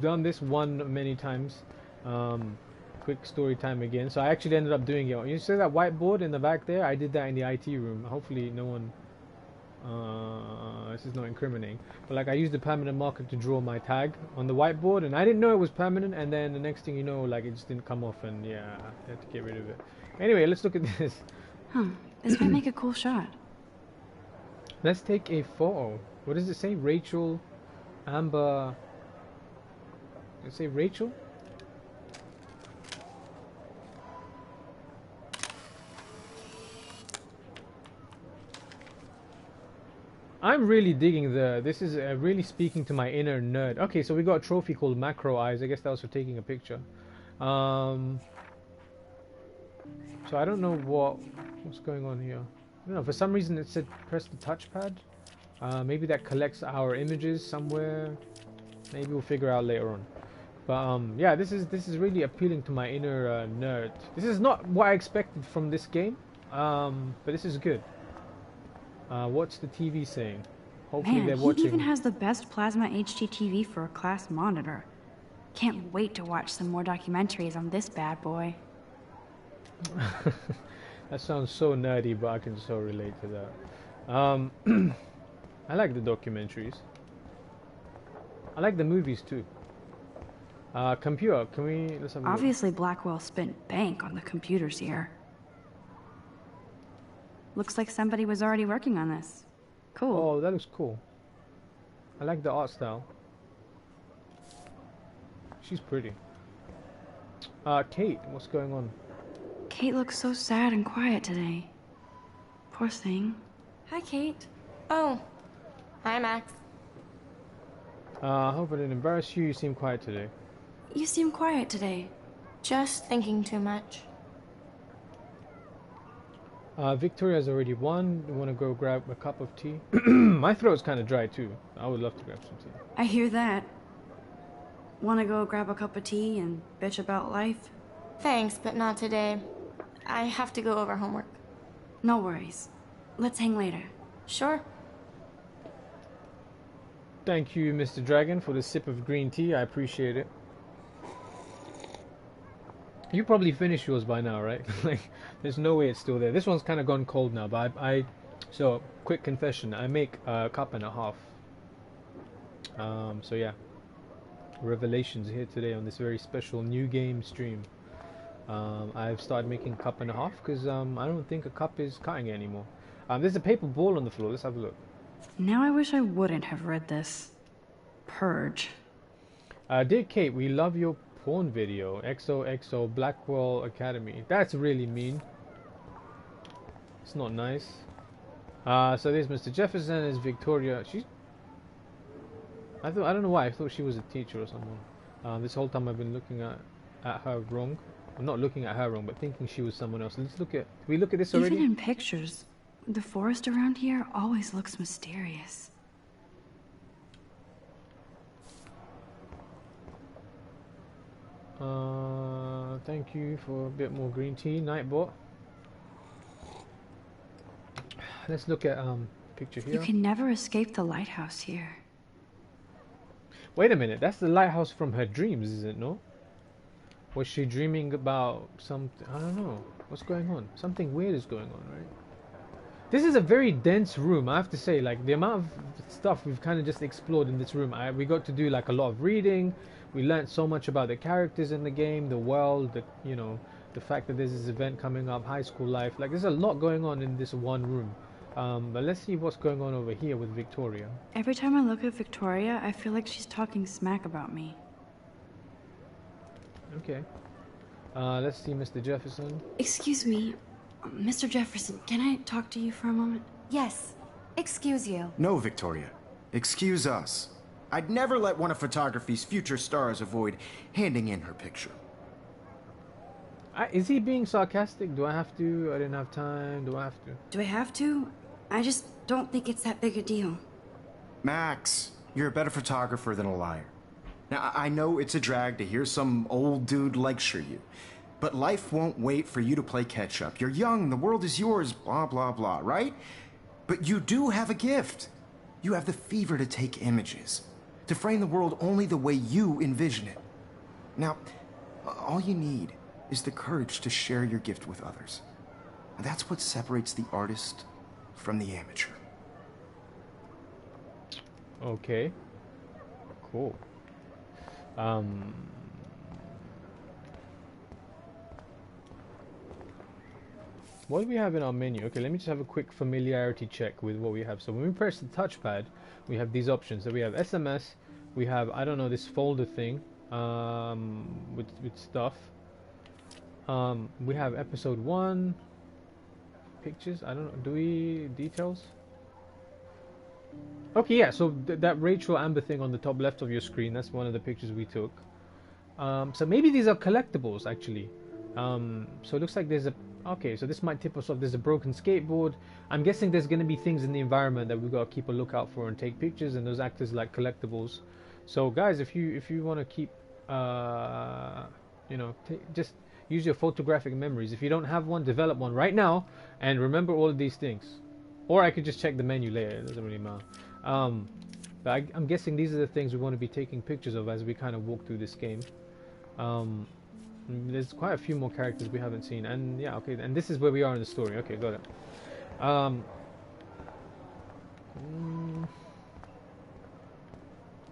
done this one many times. Quick story time again. So I actually ended up doing it. You see that whiteboard in the back there? I did that in the IT room. Hopefully no one, this is not incriminating, but like I used the permanent marker to draw my tag on the whiteboard, and I didn't know it was permanent, and then the next thing you know, like it just didn't come off, and yeah, I had to get rid of it. Anyway, let's look at this. This might make a cool shot. Let's take a photo. What does it say? Rachel, Amber. Does it say Rachel? I'm really digging this is really speaking to my inner nerd. Okay, so we got a trophy called Macro Eyes. I guess that was for taking a picture. So I don't know what's going on here. I don't know, for some reason it said press the touchpad. Maybe that collects our images somewhere. Maybe we'll figure out later on. But yeah, this is really appealing to my inner nerd. This is not what I expected from this game, but this is good. What's the TV saying? Hopefully they're watching. He even has the best plasma HDTV for a class monitor. Can't wait to watch some more documentaries on this bad boy. That sounds so nerdy, but I can so relate to that. I like the documentaries. I like the movies too. Computer, can we... Let's have a look. Obviously Blackwell spent bank on the computers here. Looks like somebody was already working on this. Cool. Oh, that looks cool. I like the art style. She's pretty. Kate, what's going on? Kate looks so sad and quiet today. Poor thing. Hi, Kate. Oh. Hi, Max. I hope I didn't embarrass you. You seem quiet today. You seem quiet today. Just thinking too much. Victoria's already won. You want to go grab a cup of tea? My throat's kind of dry too. I would love to grab some tea. I hear that. Want to go grab a cup of tea and bitch about life? Thanks, but not today. I have to go over homework. No worries. Let's hang later. Sure. Thank you, Mr. Dragon, for the sip of green tea. I appreciate it. You probably finished yours by now, right? Like, there's no way it's still there. This one's kind of gone cold now, but so, quick confession, I make a cup and a half. So yeah. Revelations here today on this very special new game stream. I've started making a cup and a half because I don't think a cup is cutting it anymore. There's a paper ball on the floor. Let's have a look. Now I wish I wouldn't have read this. Purge. Dear Kate, we love your porn video. XOXO Blackwell Academy. That's really mean. It's not nice. So there's Mr. Jefferson. There's Victoria. I don't know why. I thought she was a teacher or someone. This whole time I've been looking at her wrong. I'm not looking at her wrong, but thinking she was someone else. Let's look at. We look at this already. Even in pictures, the forest around here always looks mysterious. Thank you for a bit more green tea, Nightbot. Let's look at picture here. You can never escape the lighthouse here. Wait a minute, that's the lighthouse from her dreams, is it not? Was she dreaming about something? I don't know. What's going on? Something weird is going on, right? This is a very dense room, I have to say. Like, the amount of stuff we've kind of just explored in this room. We got to do like a lot of reading. We learned so much about the characters in the game, the world, the fact that there's this event coming up, high school life. Like, there's a lot going on in this one room. But let's see what's going on over here with Victoria. Every time I look at Victoria, I feel like she's talking smack about me. Okay. Let's see Mr. Jefferson. Excuse me, Mr. Jefferson, can I talk to you for a moment? Yes. Excuse you. No, Victoria. Excuse us. I'd never let one of photography's future stars avoid handing in her picture. Is he being sarcastic? Do I have to? I didn't have time. Do I have to? Do I have to? I just don't think it's that big a deal. Max, you're a better photographer than a liar. Now, I know it's a drag to hear some old dude lecture you, but life won't wait for you to play catch-up. You're young, the world is yours, blah, blah, blah, right? But you do have a gift. You have the fever to take images, to frame the world only the way you envision it. Now, all you need is the courage to share your gift with others. And that's what separates the artist from the amateur. Okay. Cool. What do we have in our menu? Okay, let me just have a quick familiarity check with what we have. So when we press the touchpad, we have these options. So we have SMS, we have, I don't know, this folder thing with stuff. We have episode 1, pictures, I don't know, do we, details? Okay, yeah, so that Rachel Amber thing on the top left of your screen, that's one of the pictures we took. So maybe these are collectibles, actually. So it looks like there's a, okay, so this might tip us off. There's a broken skateboard. I'm guessing there's going to be things in the environment that we've got to keep a lookout for and take pictures, and those act as like collectibles. So guys, if you want to keep, just use your photographic memories. If you don't have one, develop one right now and remember all of these things. Or I could just check the menu later. It doesn't really matter. But I'm guessing these are the things we want to be taking pictures of as we kind of walk through this game. There's quite a few more characters we haven't seen, and yeah, okay, and this is where we are in the story. Okay, got it.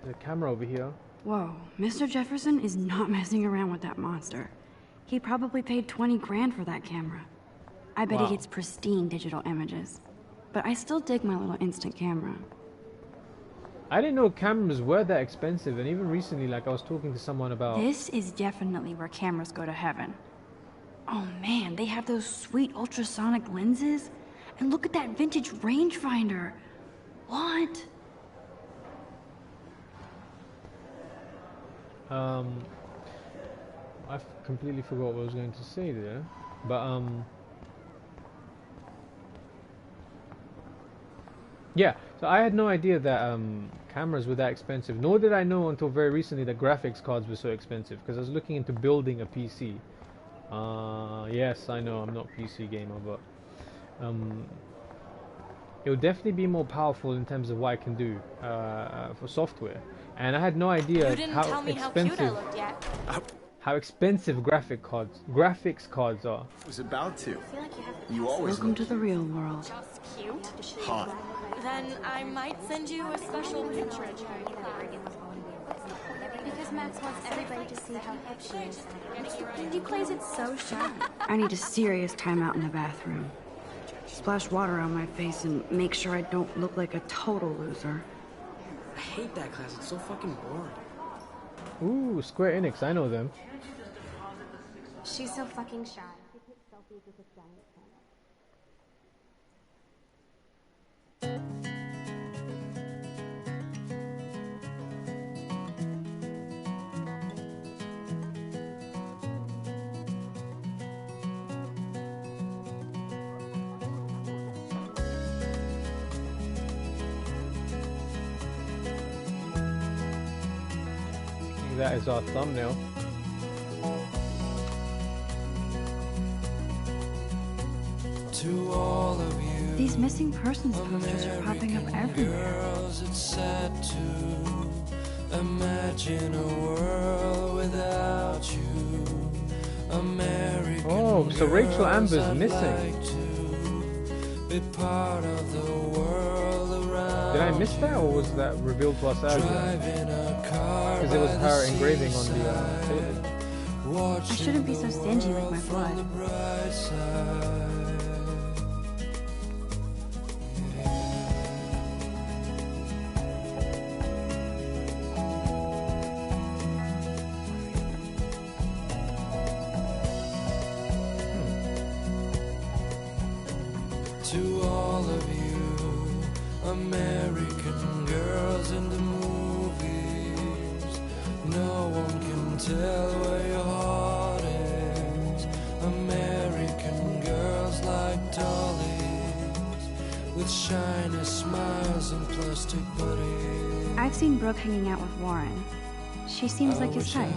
There's a camera over here. Whoa, Mr. Jefferson is not messing around with that monster. He probably paid 20 grand for that camera. I bet Wow. he gets pristine digital images. But I still dig my little instant camera. I didn't know cameras were that expensive, and even recently, like I was talking to someone about. This is definitely where cameras go to heaven. Oh man, they have those sweet ultrasonic lenses. And look at that vintage rangefinder. What? I completely forgot what I was going to say there, but yeah. So I had no idea that cameras were that expensive. Nor did I know until very recently that graphics cards were so expensive. Because I was looking into building a PC. Yes, I know I'm not a PC gamer, but it would definitely be more powerful in terms of what I can do for software. And I had no idea You didn't how tell me how cute I looked yet. how expensive graphics cards are. I was about to. You always Welcome look to the real world. Just cute? hot. Then I might send you a special picture. Because Max wants everybody to see how hip she is. He plays it so shy. I need a serious timeout in the bathroom. Splash water on my face and make sure I don't look like a total loser. I hate that class. It's so fucking boring. Ooh, Square Enix, I know them. She's so fucking shy. That is our thumbnail. To all of you, These missing persons posters are popping up everywhere. girls, it's sad to imagine a world without you. American Oh, so Rachel girls, Amber's I'd missing. like to be part of the world around. Did I miss that, or was that revealed to us earlier? Driving a car Because it was by her the engraving on the seaside, table. watching I shouldn't be so the stingy with my world from the blood. bright side. To all of you American girls in the movies, no one can tell where your heart is. American girls like dollies, with shiny smiles and plastic bodies. I've seen Brooke hanging out with Warren. She seems like his type.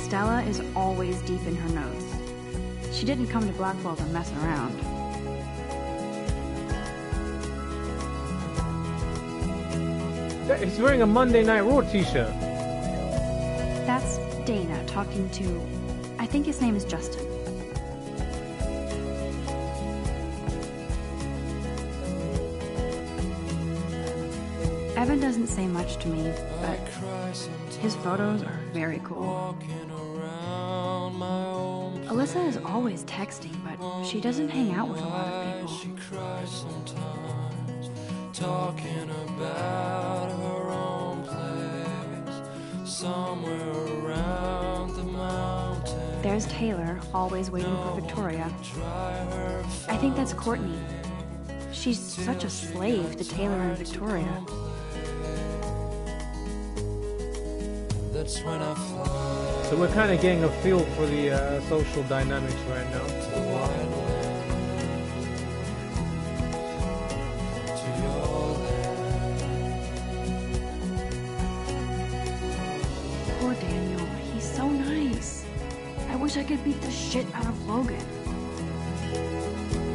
Stella is always deep in her notes. She didn't come to Blackwell to mess around. He's wearing a Monday Night Raw t-shirt. That's Dana talking to... I think his name is Justin. Evan doesn't say much to me, but his photos are very cool. Alyssa is always texting, but she doesn't hang out with a lot of She people. cries sometimes, talking about her own place, somewhere around the mountain. There's Taylor, always waiting for Victoria. I think that's Courtney. She's such a slave to Taylor and Victoria. That's when I fly So we're kind of getting a feel for the social dynamics right now. to your land. Poor Daniel, he's so nice. I wish I could beat the shit out of Logan.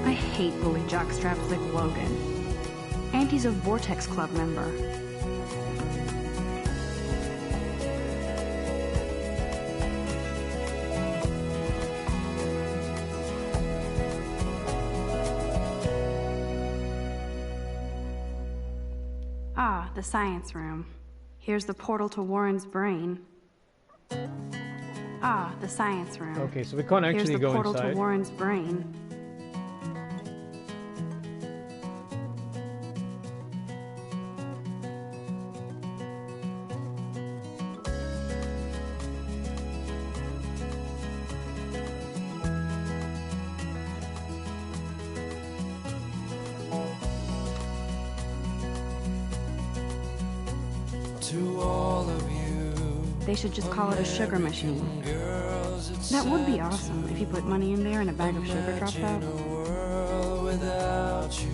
I hate bully jockstraps like Logan. And he's a Vortex Club member. Ah, the science room. Here's the portal to Warren's brain. Ah, the science room. Okay, so we can't actually go inside. Here's the portal to Warren's brain. To all of you, They should just call it a sugar machine. girls, it's That would be awesome if you put money in there and a bag of sugar drops out. a world without you.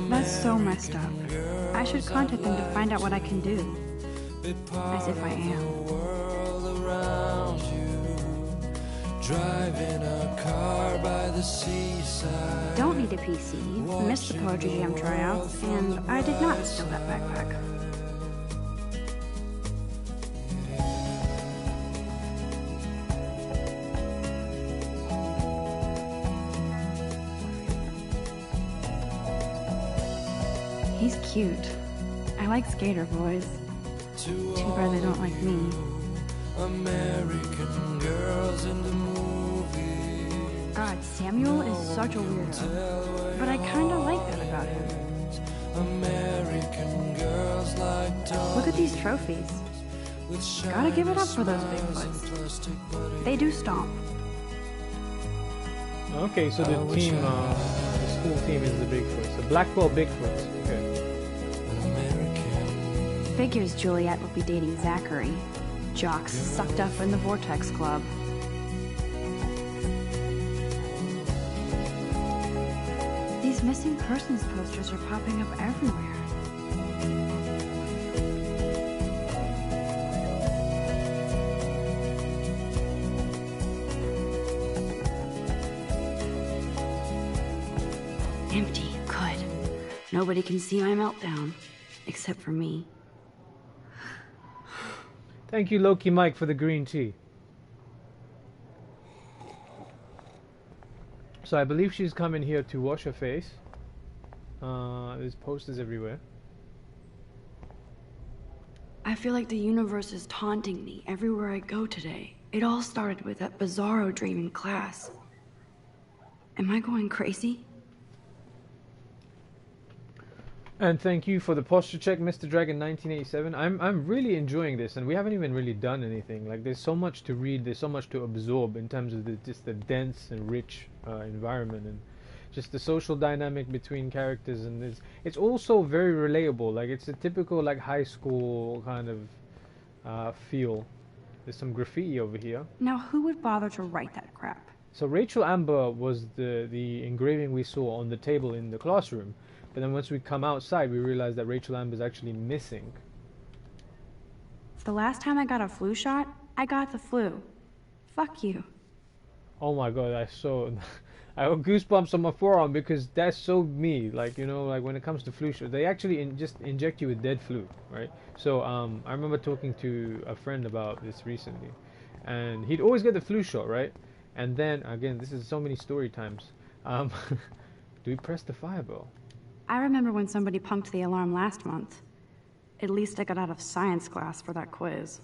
That's so messed up. I should contact them to find out what I can do. As if I am. World around you, driving a car by the seaside. Don't need a PC. Missed the Poetry Jam tryout, and I did not steal that backpack. He's cute. I like skater boys. Too bad they don't like me. American girls in the movie. God, Samuel is such a weirdo. But I kinda like that about him. American girls like Look at these trophies. Gotta give it up for those Bigfoots. They do stomp. Okay, so the team, the school team is the Bigfoots. The Blackwell Bigfoots. Okay. Figures Juliet would be dating Zachary. Jocks sucked up in the Vortex Club. These missing persons posters are popping up everywhere. Empty. Good. Nobody can see my meltdown. Except for me. Thank you, Loki Mike, for the green tea. So I believe she's coming here to wash her face. There's posters everywhere. I feel like the universe is taunting me everywhere I go today. It all started with that bizarro dream in class. Am I going crazy? And thank you for the posture check, Mr. Dragon 1987. I'm really enjoying this, and we haven't even really done anything. Like, there's so much to read, there's so much to absorb in terms of just the dense and rich environment, and just the social dynamic between characters, and it's also very relatable. Like, it's a typical like high school kind of feel. There's some graffiti over here. Now, who would bother to write that crap? So Rachel Amber was the engraving we saw on the table in the classroom. But then once we come outside, we realize that Rachel Amber is actually missing. The last time I got a flu shot, I got the flu. Fuck you. Oh my god, I got goosebumps on my forearm because that's so me. Like, you know, like when it comes to flu shots, they actually just inject you with dead flu, right? So I remember talking to a friend about this recently, and he'd always get the flu shot, right? And then again, this is so many story times. Do we press the fire bell? I remember when somebody punked the alarm last month. At least I got out of science class for that quiz.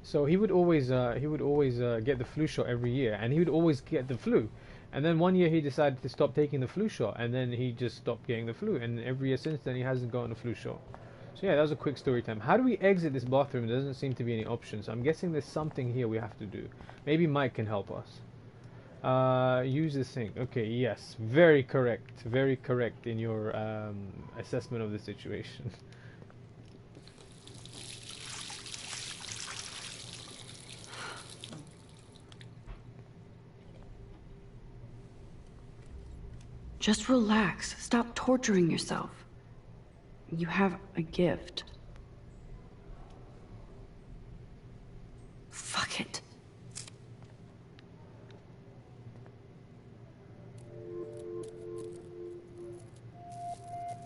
So he would always get the flu shot every year, and he would always get the flu. And then one year he decided to stop taking the flu shot, and then he just stopped getting the flu. And every year since then he hasn't gotten a flu shot. So yeah, that was a quick story time. How do we exit this bathroom? There doesn't seem to be any options. I'm guessing there's something here we have to do. Maybe Mike can help us. Use this thing. Okay, yes, very correct in your assessment of the situation. Just relax. Stop torturing yourself. You have a gift. Fuck it.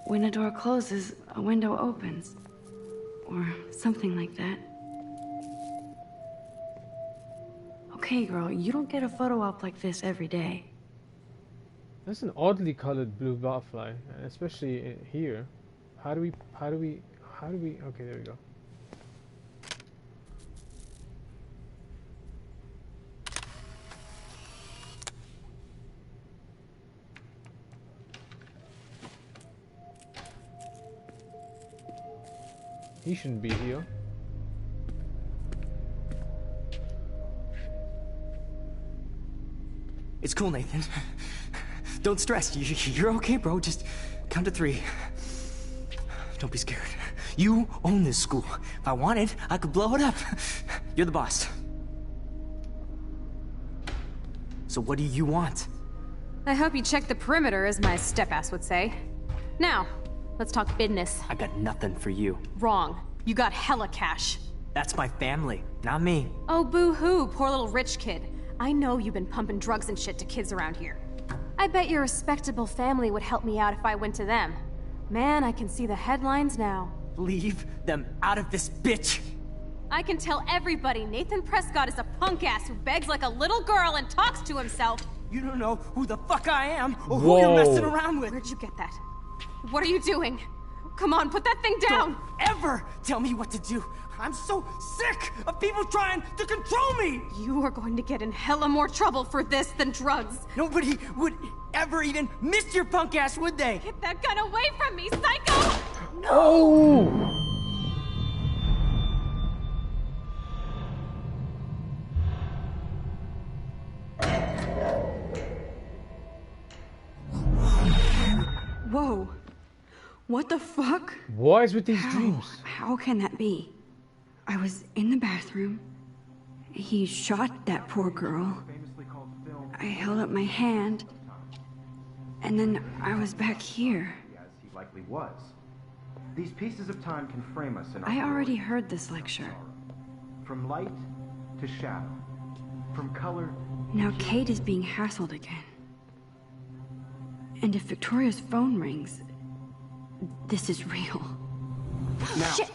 When a door closes, a window opens. Or something like that. Okay, girl, you don't get a photo op like this every day. That's an oddly colored blue butterfly, especially here. How do we, okay, there we go. He shouldn't be here. It's cool, Nathan. Don't stress. You're okay, bro. Just count to 3. Don't be scared. You own this school. If I wanted, I could blow it up. You're the boss. So what do you want? I hope you check the perimeter, as my step-ass would say. Now, let's talk business. I got nothing for you. Wrong. You got hella cash. That's my family, not me. Oh, boo-hoo, poor little rich kid. I know you've been pumping drugs and shit to kids around here. I bet your respectable family would help me out if I went to them. Man, I can see the headlines now. Leave them out of this bitch! I can tell everybody Nathan Prescott is a punk ass who begs like a little girl and talks to himself. You don't know who the fuck I am or who you're messing around with. Where'd you get that? What are you doing? Come on, put that thing down! Don't ever tell me what to do! I'm so sick of people trying to control me! You are going to get in hella more trouble for this than drugs. Nobody would ever even miss your punk ass, would they? Get that gun away from me, psycho! No! Oh! Whoa. What the fuck? What is with these dreams? How can that be? I was in the bathroom. He shot that poor girl. I held up my hand. And then I was back here. As he likely was. These pieces of time can frame us in our I already world. heard this lecture. From light to shadow. From color. Now Kate is being hassled again. And if Victoria's phone rings, this is real. Now, Shit.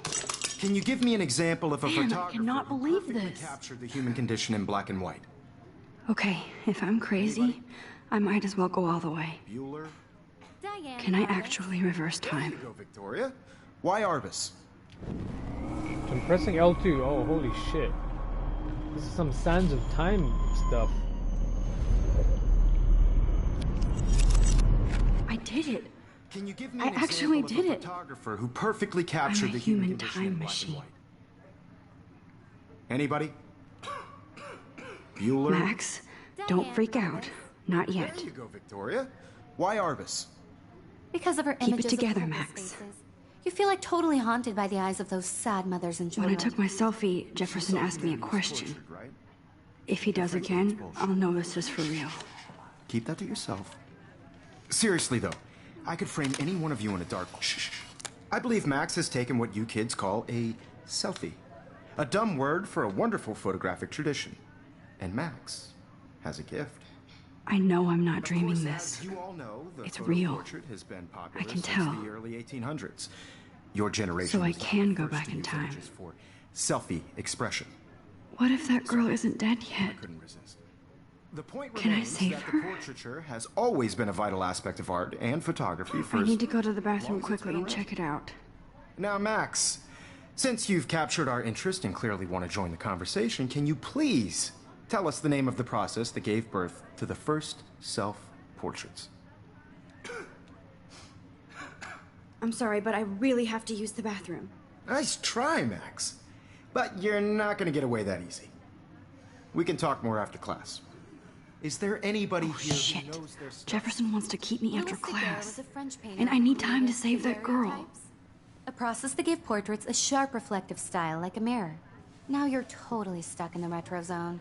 Can you give me an example of a Man, I photographer cannot who believe perfectly this. captured the human condition in black and white? Okay, if I'm crazy, I might as well go all the way. Bueller? Diane. Can I actually reverse There time? you go, Victoria. Why Arbus? I'm pressing L2. Oh, holy shit. This is some Sands of Time stuff. I did it. Can you give me I an actually example did of a it. photographer who perfectly captured I'm a the human human condition in time black and machine. white? Anybody? Bueller? Max, don't freak out. Not yet. There you go, Victoria. Why Arbus? Because of her Keep it images together, of hopeless Max. faces. You feel like totally haunted by the eyes of those sad mothers and When I children. took my selfie, Jefferson asked me a question. Tortured, right? If he does again, I'll know this is for real. Keep that to yourself. Seriously, though, I could frame any one of you in a dark... Shh. I believe Max has taken what you kids call a selfie. A dumb word for a wonderful photographic tradition. And Max has a gift. I know I'm not Of dreaming course, this. as you all know, the It's photo real. portrait has been popular I can since tell. the early 1800s. Your generation So I was not can the go first back to in use time. images for selfie expression. What if that girl isn't dead yet? I couldn't resist. The point Can I remains save that her? the portraiture has always been a vital aspect of art and photography for I as need to go to the long bathroom as it's quickly been and check it out. Now, Max, since you've captured our interest and clearly want to join the conversation, can you please tell us the name of the process that gave birth to the first self-portraits? I'm sorry, but I really have to use the bathroom. Nice try, Max. But you're not going to get away that easy. We can talk more after class. Is there anybody here Shit. who knows their stuff? Jefferson wants to keep me after Louis Daguerre class. was a French painter And I who need time to created save that girl. daguerreotypes, a process that gave portraits a sharp reflective style like a mirror. Now you're totally stuck in the retro zone.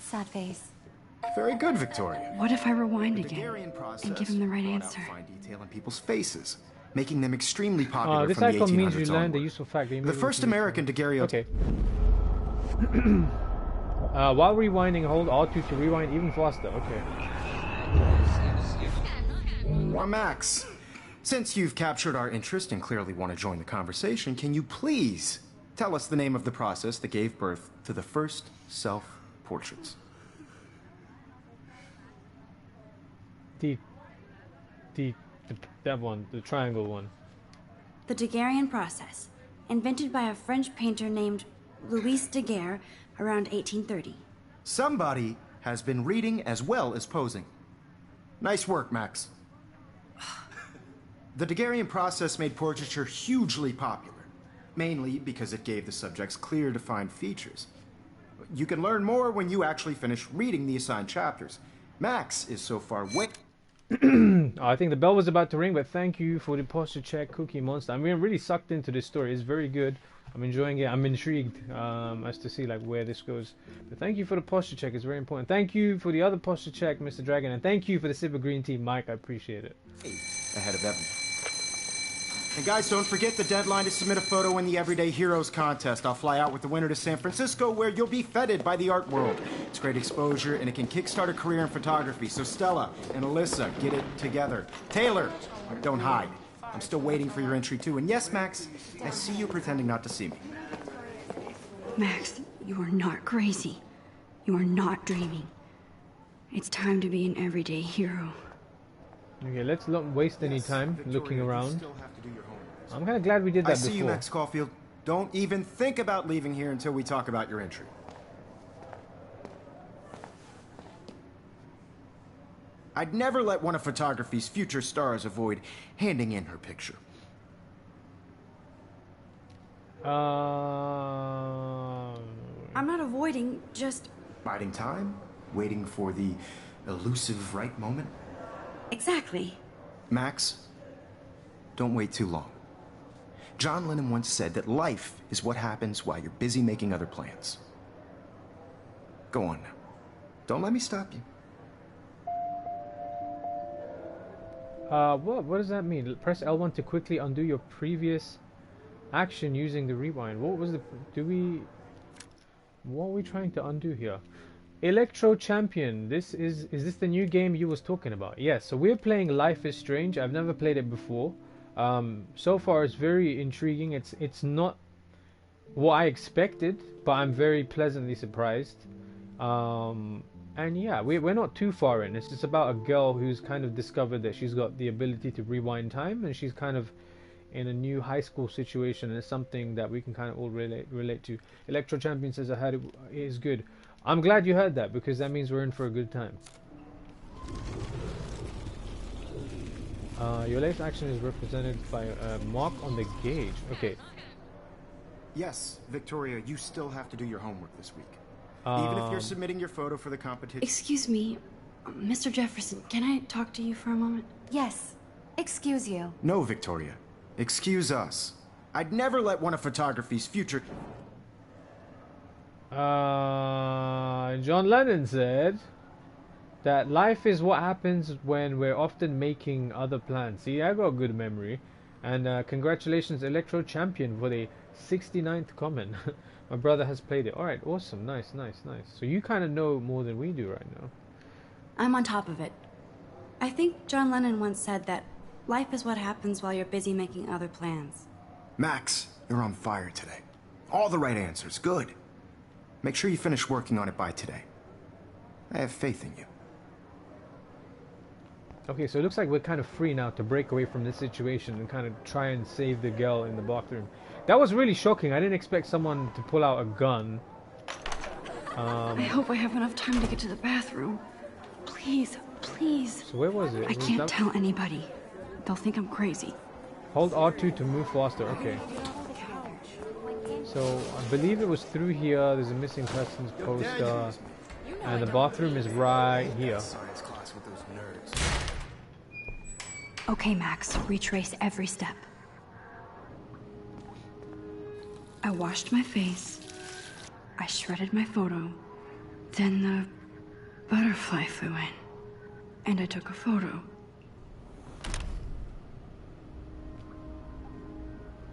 Sad face. Very good, Victoria. What if I rewind The again Daguerrean process and give him the right brought out answer? fine detail in people's faces, making them extremely popular This from the icon 1800s means you learned the onward. useful fact. that you The maybe first can use American daguerreotype. Okay. While rewinding, hold R2 to rewind even faster. Okay. Well, Max, since you've captured our interest and clearly want to join the conversation, can you please tell us the name of the process that gave birth to the first self-portraits? That one, the triangle one. The Daguerrean process, invented by a French painter named Louis Daguerre around 1830. Somebody has been reading as well as posing. Nice work, Max. The Daguerrean process made portraiture hugely popular, mainly because it gave the subjects clear, defined features. You can learn more when you actually finish reading the assigned chapters. Max is so far way... I think the bell was about to ring, but thank you for the posture check, Cookie Monster. I'm really sucked into this story. It's very good. I'm enjoying it. I'm intrigued as to see like where this goes. But thank you for the posture check. It's very important. Thank you for the other posture check, Mr. Dragon, and thank you for the sip of green tea, Mike. I appreciate it. Ahead of everyone. And guys, don't forget the deadline to submit a photo in the Everyday Heroes contest. I'll fly out with the winner to San Francisco, where you'll be feted by the art world. It's great exposure, and it can kickstart a career in photography. So Stella and Alyssa, get it together. Taylor, don't hide. I'm still waiting for your entry, too. And yes, Max, I see you pretending not to see me. Max, you are not crazy. You are not dreaming. It's time to be an everyday hero. Okay, let's not waste any time looking around. I'm kind of glad we did that before. I see you, Max Caulfield. Don't even think about leaving here until we talk about your entry. I'd never let one of photography's future stars avoid handing in her picture. I'm not avoiding, just... Biding time? Waiting for the elusive right moment? Exactly. Max, don't wait too long. John Lennon once said that life is what happens while you're busy making other plans. Go on now. Don't let me stop you. What does that mean? Press L1 to quickly undo your previous action using the rewind. What was the... What are we trying to undo here? Electro Champion. Is this the new game you was talking about? Yes, so we're playing Life is Strange. I've never played it before. So far it's very intriguing. It's not what I expected, but I'm very pleasantly surprised. And yeah, we're not too far in. It's just about a girl who's kind of discovered that she's got the ability to rewind time, and she's kind of in a new high school situation, and it's something that we can kind of all relate to. Electro Champion says I heard it is good. I'm glad you heard that, because that means we're in for a good time. Your latest action is represented by a mark on the gauge. Okay. Yes, Victoria, you still have to do your homework this week. Even if you're submitting your photo for the competition. Excuse me, Mr. Jefferson, can I talk to you for a moment? Yes. Excuse you. No, Victoria. Excuse us. I'd never let one of photography's future... John Lennon said that life is what happens when we're often making other plans. See, I got a good memory. And congratulations, Electro Champion, for the 69th comment. My brother has played it. Alright, awesome. Nice. So you kind of know more than we do right now. I'm on top of it. I think John Lennon once said that life is what happens while you're busy making other plans. Max, you're on fire today. All the right answers. Good. Make sure you finish working on it by today. I have faith in you. Okay, so it looks like we're kind of free now to break away from this situation and kind of try and save the girl in the bathroom. That was really shocking. I didn't expect someone to pull out a gun. I hope I have enough time to get to the bathroom. Please. So where was it? I can't tell anybody. They'll think I'm crazy. Hold R2 to move faster. Okay. So I believe it was through here. There's a missing persons poster. And the bathroom is right here. Okay, Max. Retrace every step. I washed my face. I shredded my photo. Then the butterfly flew in. And I took a photo.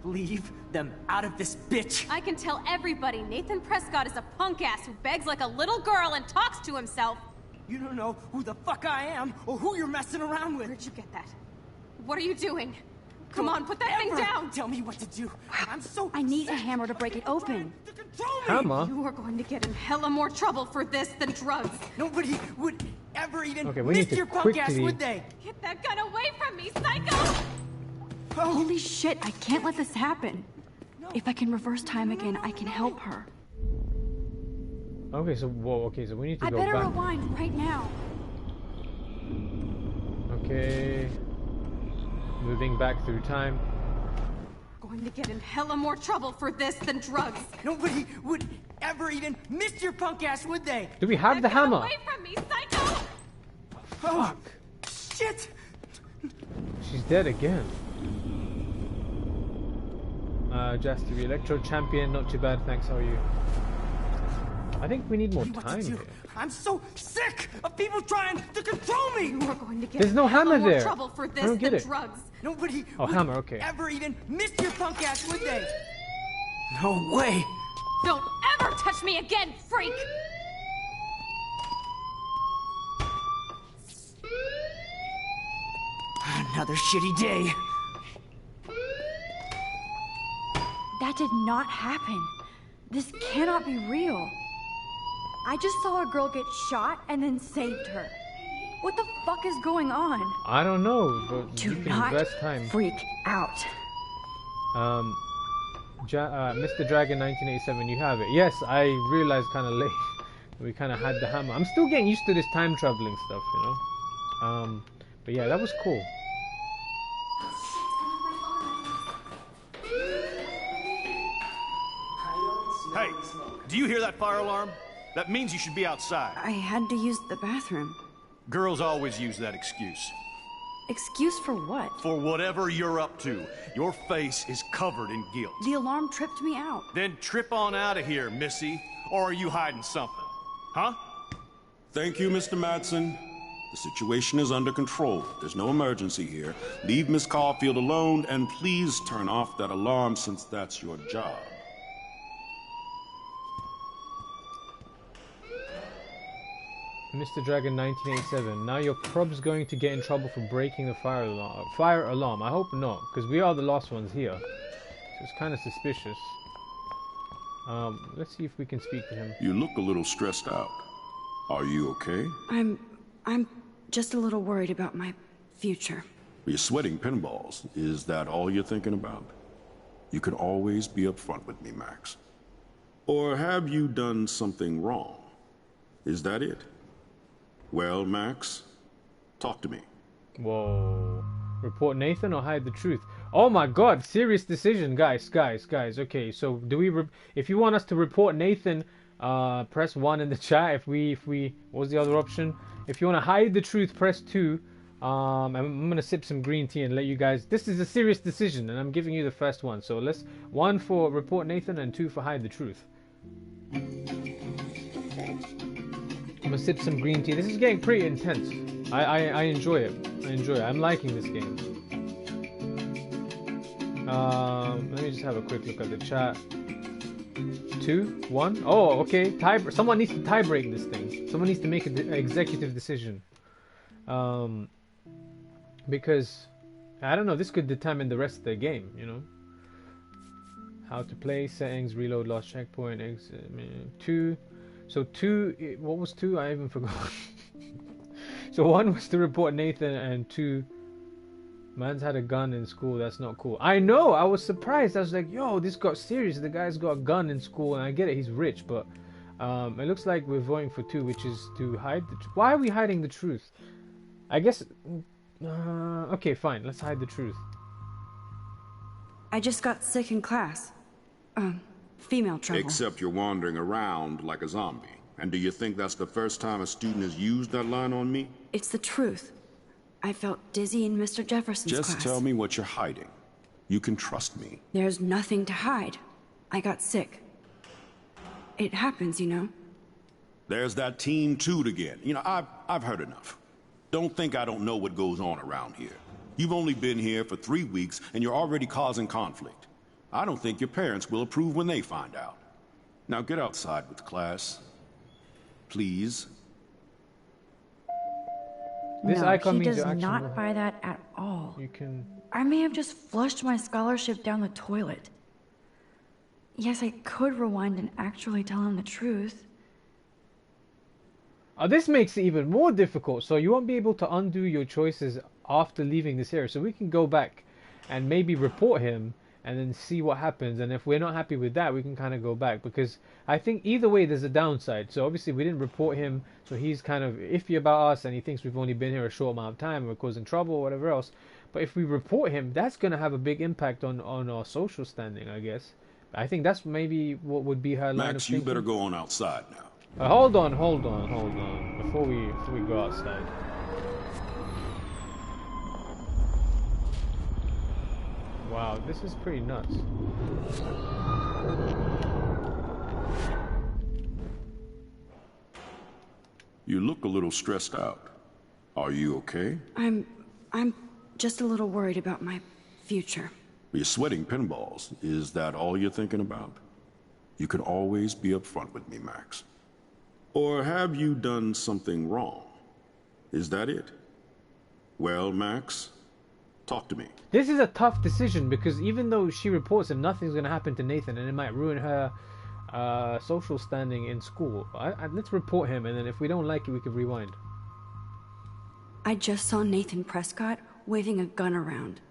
Leave them out of this bitch! I can tell everybody Nathan Prescott is a punk ass who begs like a little girl and talks to himself. You don't know who the fuck I am or who you're messing around with. Where'd you get that? What are you doing? Come on, put that thing down! Tell me what to do. I'm so... I need a hammer to break it open. Hammer? You are going to get in hella more trouble for this than drugs. Nobody would ever even we need miss to your punk ass, quickly... would they? Get that gun away from me, psycho! Holy shit, I can't let this happen. If I can reverse time again, I can help her. Okay, so whoa. Okay, so we need to go I better back. rewind right now. Okay. Moving back through time. Going to get in hella more trouble for this than drugs. Nobody would ever even miss your punk ass, would they? Do we have the Get hammer? away from me, psycho! Fuck. Shit! She's dead again. Jastery, Electro Champion, not too bad, thanks, how are you? I think we need more What to time do? here. I'm so sick of people trying to control me! You are going to get There's no in hella hammer more there. trouble for this I don't get than it. drugs. Nobody Oh, would hammer, okay. ever even miss your punk ass, would they? No way! Don't ever touch me again, freak! Another shitty day. That did not happen. This cannot be real. I just saw a girl get shot and then saved her. What the fuck is going on? I don't know, but Do you can not invest time. freak out. Mr. Dragon 1987, you have it. Yes, I realized kind of late. We kind of had the hammer. I'm still getting used to this time traveling stuff, you know. But yeah, that was cool. Hey, do you hear that fire alarm? That means you should be outside. I had to use the bathroom. Girls always use that excuse. Excuse for what? For whatever you're up to, your face is covered in guilt. The alarm tripped me out. Then trip on out of here, Missy. Or are you hiding something? Huh? Thank you, Mr. Madsen. The situation is under control. There's no emergency here. Leave Miss Caulfield alone, and please turn off that alarm since that's your job. Mr. Dragon 1987, now your prob's going to get in trouble for breaking the fire alarm. I hope not, because we are the last ones here. So it's kind of suspicious. Let's see if we can speak to him. You look a little stressed out. Are you okay? I'm just a little worried about my future. You're sweating pinballs. Is that all you're thinking about? You can always be upfront with me, Max. Or have you done something wrong? Is that it? Well, Max, talk to me. Whoa. Report Nathan or hide the truth? Oh my god, serious decision, guys. Okay, so do we if you want us to report Nathan, press 1 in the chat. If we what was the other option? If you want to hide the truth, press 2. I'm going to sip some green tea and let you guys, this is a serious decision and I'm giving you the first one. So let's 1 for report Nathan and 2 for hide the truth. I'm gonna sip some green tea. This is getting pretty intense. I enjoy it. I'm liking this game. Let me just have a quick look at the chat. 2, 1. Oh, okay. Someone needs to tie break this thing. Someone needs to make an executive decision. Because I don't know. This could determine the rest of the game. You know. How to play, settings, reload, lost checkpoint, exit. 2. So 2, what was 2? I even forgot. So 1 was to report Nathan, and 2, man's had a gun in school. That's not cool. I know. I was surprised. I was like, yo, this got serious. The guy's got a gun in school, and I get it. He's rich, but it looks like we're voting for 2, which is to hide the truth. Why are we hiding the truth? I guess. Okay, fine. Let's hide the truth. I just got sick in class. Female trouble. Except you're wandering around like a zombie. And do you think that's the first time a student has used that line on me? It's the truth. I felt dizzy in Mr. Jefferson's class. Just tell me what you're hiding. You can trust me. There's nothing to hide. I got sick. It happens, you know. There's that teen toot again. You know, I've heard enough. Don't think I don't know what goes on around here. You've only been here for 3 weeks, and you're already causing conflict. I don't think your parents will approve when they find out. Now get outside with class. Please. This no, icon he means does you're actually not buy that at all. You can. I may have just flushed my scholarship down the toilet. Yes, I could rewind and actually tell him the truth. This makes it even more difficult. So you won't be able to undo your choices after leaving this area. So we can go back and maybe report him and then see what happens. And if we're not happy with that, we can kind of go back, because I think either way there's a downside. So obviously we didn't report him, so he's kind of iffy about us, and he thinks we've only been here a short amount of time and we're causing trouble or whatever else. But if we report him, that's going to have a big impact on our social standing, I guess. I think that's maybe what would be her line of Max, thinking. you better go on outside now. Hold on. Before we go outside. Wow, this is pretty nuts. You look a little stressed out. Are you okay? I'm just a little worried about my future. You're sweating pinballs. Is that all you're thinking about? You can always be upfront with me, Max. Or have you done something wrong? Is that it? Well, Max, talk to me. This is a tough decision, because even though she reports him, nothing's going to happen to Nathan, and it might ruin her social standing in school. Let's report him, and then if we don't like it, we can rewind. I just saw Nathan Prescott waving a gun around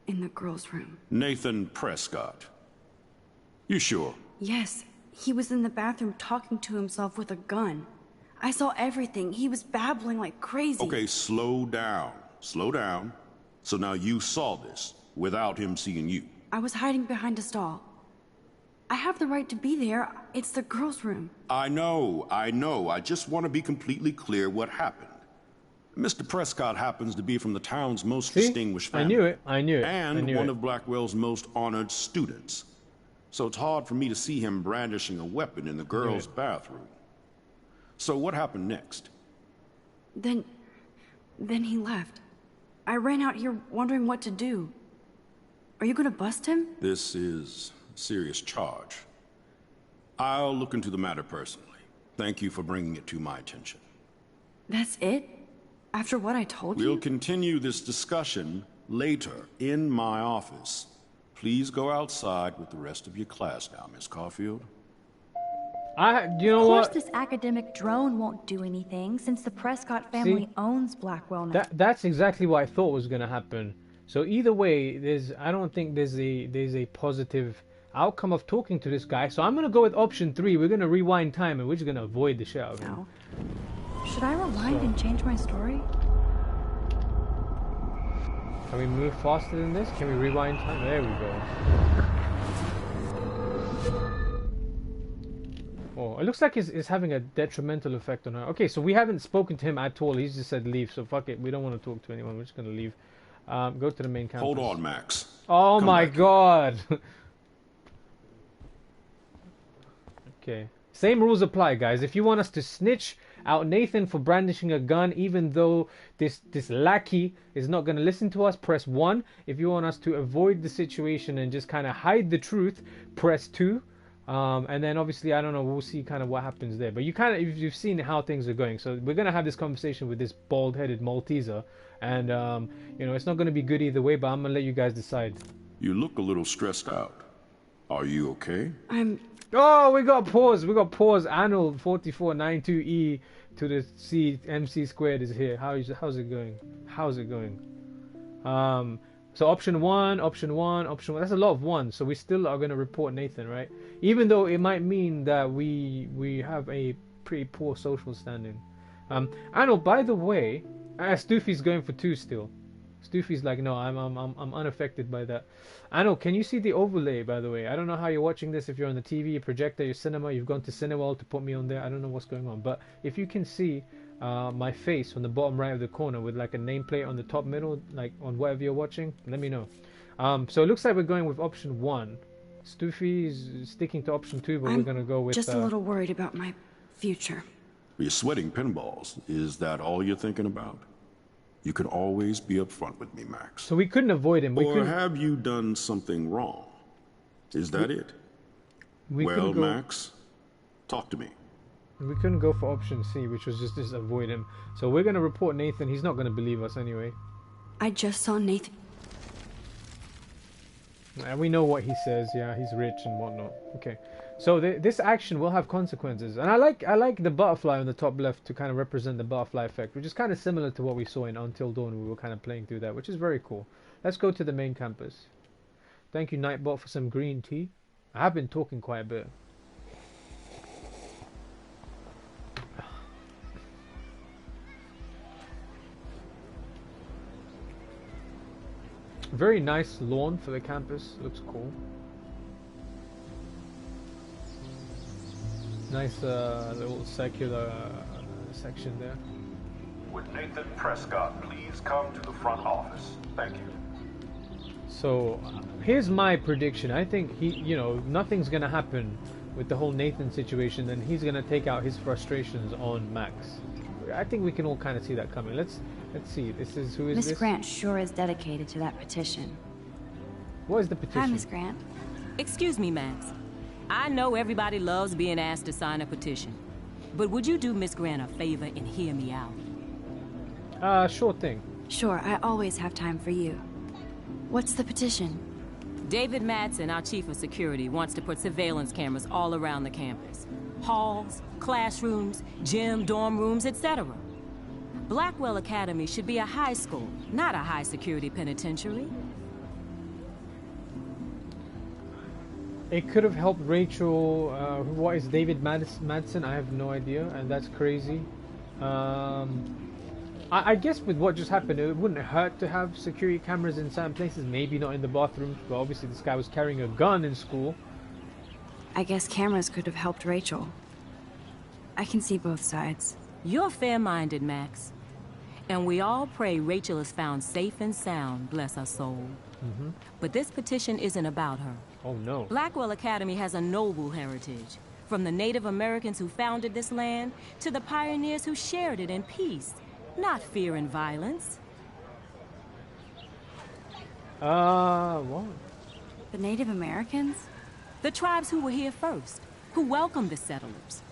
in the girls' room. Nathan Prescott. You sure? Yes, he was in the bathroom talking to himself with a gun. I saw everything. He was babbling like crazy. Okay, slow down. Slow down. So now you saw this without him seeing you. I was hiding behind a stall. I have the right to be there. It's the girls' room. I know. I just want to be completely clear what happened. Mr. Prescott happens to be from the town's most distinguished family. I knew it. And one of Blackwell's most honored students. So it's hard for me to see him brandishing a weapon in the girls' bathroom. So what happened next? Then he left. I ran out here wondering what to do. Are you gonna bust him? This is a serious charge. I'll look into the matter personally. Thank you for bringing it to my attention. That's it? After what I told you? We'll continue this discussion later in my office. Please go outside with the rest of your class now, Miss Caulfield. You know what? Of course, this academic drone won't do anything since the Prescott family owns Blackwell now. That's exactly what I thought was going to happen. So either way, I don't think there's a positive outcome of talking to this guy. So I'm going to go with option 3. We're going to rewind time and we're just going to avoid the shit out of him. Should I rewind and change my story? Can we move faster than this? Can we rewind time? There we go. Oh, it looks like it's having a detrimental effect on her. Okay, so we haven't spoken to him at all. He's just said leave, so fuck it. We don't want to talk to anyone. We're just going to leave. Go to the main campus. Hold on, Max. Oh my god. Okay. Same rules apply, guys. If you want us to snitch out Nathan for brandishing a gun, even though this lackey is not going to listen to us, press 1. If you want us to avoid the situation and just kind of hide the truth, press 2. And then obviously, I don't know, we'll see kind of what happens there. But you've seen how things are going. So we're going to have this conversation with this bald-headed Malteser. And, you know, it's not going to be good either way, but I'm going to let you guys decide. You look a little stressed out. Are you okay? Oh, we got pause. Arnold 4492E to the C MC squared is here. How's it going? So option one. That's a lot of ones. So we still are going to report Nathan, right? Even though it might mean that we have a pretty poor social standing. Arnold, by the way, Stoofy's going for 2 still. Stoofy's like, no, I'm unaffected by that. Arnold, can you see the overlay, by the way? I don't know how you're watching this. If you're on the TV, your projector, your cinema, you've gone to Cineworld to put me on there. I don't know what's going on. But if you can see my face on the bottom right of the corner with like a nameplate on the top middle, like on whatever you're watching, let me know. So it looks like we're going with option 1. Stoofy is sticking to option 2, but we're going to go with... just a little worried about my future. You're sweating pinballs. Is that all you're thinking about? You can always be upfront with me, Max. So we couldn't avoid him. Or have you done something wrong? Is that it? Well, Max, talk to me. We couldn't go for option C, which was just avoid him. So we're going to report Nathan. He's not going to believe us anyway. I just saw Nathan. And we know what he says. Yeah, he's rich and whatnot. Okay. So this action will have consequences, and I like the butterfly on the top left to kind of represent the butterfly effect, which is kind of similar to what we saw in Until Dawn. We were kind of playing through that, which is very cool. Let's go to the main campus. Thank you, Nightbot, for some green tea. I have been talking quite a bit. Very nice lawn for the campus. Looks cool. Nice little circular section there. Would Nathan Prescott please come to the front office? Thank you. So here's my prediction. I think nothing's gonna happen with the whole Nathan situation, and he's gonna take out his frustrations on Max. I think we can all kind of see that coming. Let's see. This is who is this? Miss Grant sure is dedicated to that petition. What is the petition? Hi, Miss Grant. Excuse me, Max. I know everybody loves being asked to sign a petition, but would you do Miss Grant a favor and hear me out? Sure thing. Sure, I always have time for you. What's the petition? David Madsen, our chief of security, wants to put surveillance cameras all around the campus. Halls, classrooms, gym, dorm rooms, etc. Blackwell Academy should be a high school, not a high-security penitentiary. It could have helped Rachel. What is David Madsen? I have no idea, and that's crazy. I guess with what just happened, it wouldn't hurt to have security cameras in certain places, maybe not in the bathrooms, but obviously this guy was carrying a gun in school. I guess cameras could have helped Rachel. I can see both sides. You're fair-minded, Max. And we all pray Rachel is found safe and sound, bless her soul. But this petition isn't about her. Oh no. Blackwell Academy has a noble heritage. From the Native Americans who founded this land, to the pioneers who shared it in peace, not fear and violence. What? The Native Americans? The tribes who were here first, who welcomed the settlers.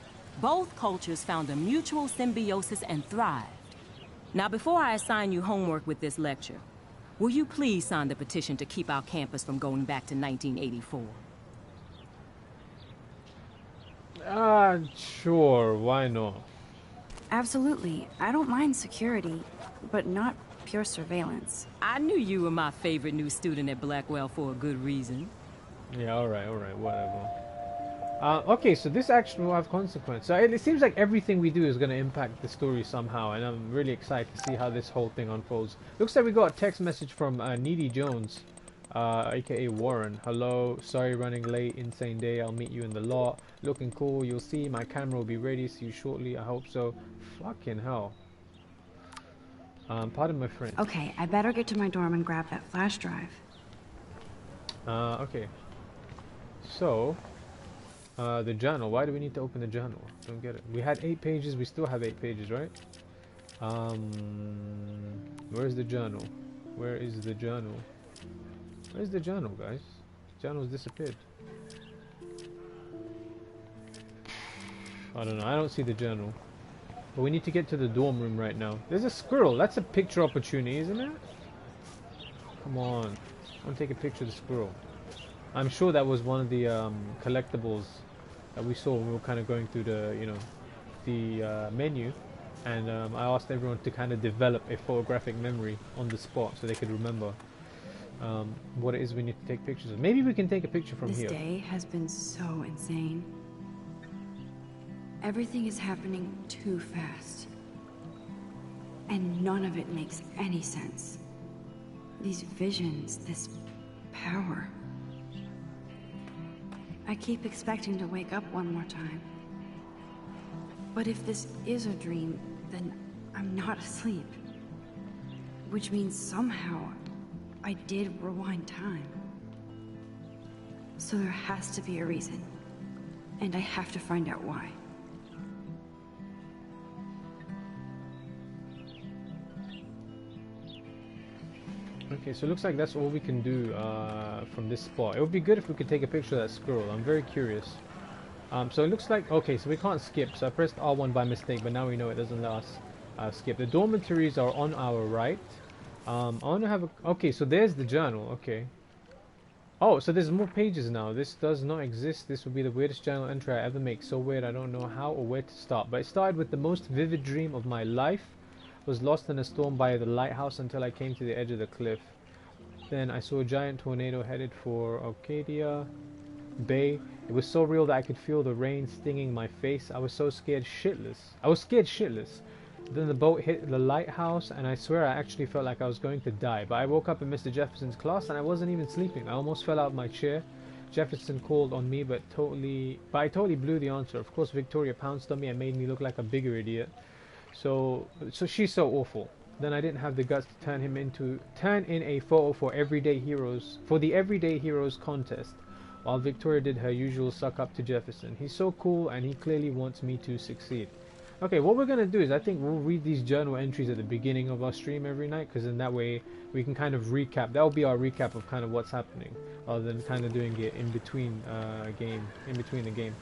Both cultures found a mutual symbiosis and thrived. Now, before I assign you homework with this lecture, will you please sign the petition to keep our campus from going back to 1984? Sure, why not? Absolutely. I don't mind security, but not pure surveillance. I knew you were my favorite new student at Blackwell for a good reason. Yeah, alright, whatever. Okay, so this action will have consequence. So it seems like everything we do is going to impact the story somehow, and I'm really excited to see how this whole thing unfolds. Looks like we got a text message from Needy Jones, aka Warren. Hello, sorry running late, insane day, I'll meet you in the lot. Looking cool, you'll see, my camera will be ready, see you shortly, I hope so. Fucking hell. Pardon my French. Okay, I better get to my dorm and grab that flash drive. Okay. So, the journal. Why do we need to open the journal? Don't get it. We had 8 pages. We still have 8 pages, right? Where's the journal? Where is the journal? Where's the journal, guys? Journal's disappeared. I don't know. I don't see the journal. But we need to get to the dorm room right now. There's a squirrel. That's a picture opportunity, isn't it? Come on. I want to take a picture of the squirrel. I'm sure that was one of the collectibles that we saw when we were kind of going through the, the menu, and I asked everyone to kind of develop a photographic memory on the spot so they could remember what it is we need to take pictures of. Maybe we can take a picture from here. This day has been so insane. Everything is happening too fast, and none of it makes any sense. These visions, this power. I keep expecting to wake up one more time. But if this is a dream, then I'm not asleep. Which means somehow I did rewind time. So there has to be a reason. And I have to find out why. Okay, so it looks like that's all we can do from this spot. It would be good if we could take a picture of that squirrel. I'm very curious. So it looks like, okay, so we can't skip. So I pressed R1 by mistake, but now we know it doesn't let us skip. The dormitories are on our right. I want to have a, okay, so there's the journal, okay. Oh, so there's more pages now. This does not exist. This would be the weirdest journal entry I ever make. So weird, I don't know how or where to start. But it started with the most vivid dream of my life. Was lost in a storm by the lighthouse until I came to the edge of the cliff. Then I saw a giant tornado headed for Arcadia Bay. It was so real that I could feel the rain stinging my face. I was so scared shitless. Then the boat hit the lighthouse, and I swear I actually felt like I was going to die. But I woke up in Mr. Jefferson's class, and I wasn't even sleeping. I almost fell out of my chair. Jefferson called on me, but I totally blew the answer. Of course, Victoria pounced on me and made me look like a bigger idiot. So she's so awful. Then I didn't have the guts to turn in a photo for the Everyday Heroes contest, while Victoria did her usual suck up to Jefferson. He's so cool, and he clearly wants me to succeed. Okay, what we're gonna do is I think we'll read these journal entries at the beginning of our stream every night, because then that way we can kind of recap. That'll be our recap of kind of what's happening, rather than kind of doing it in between the game.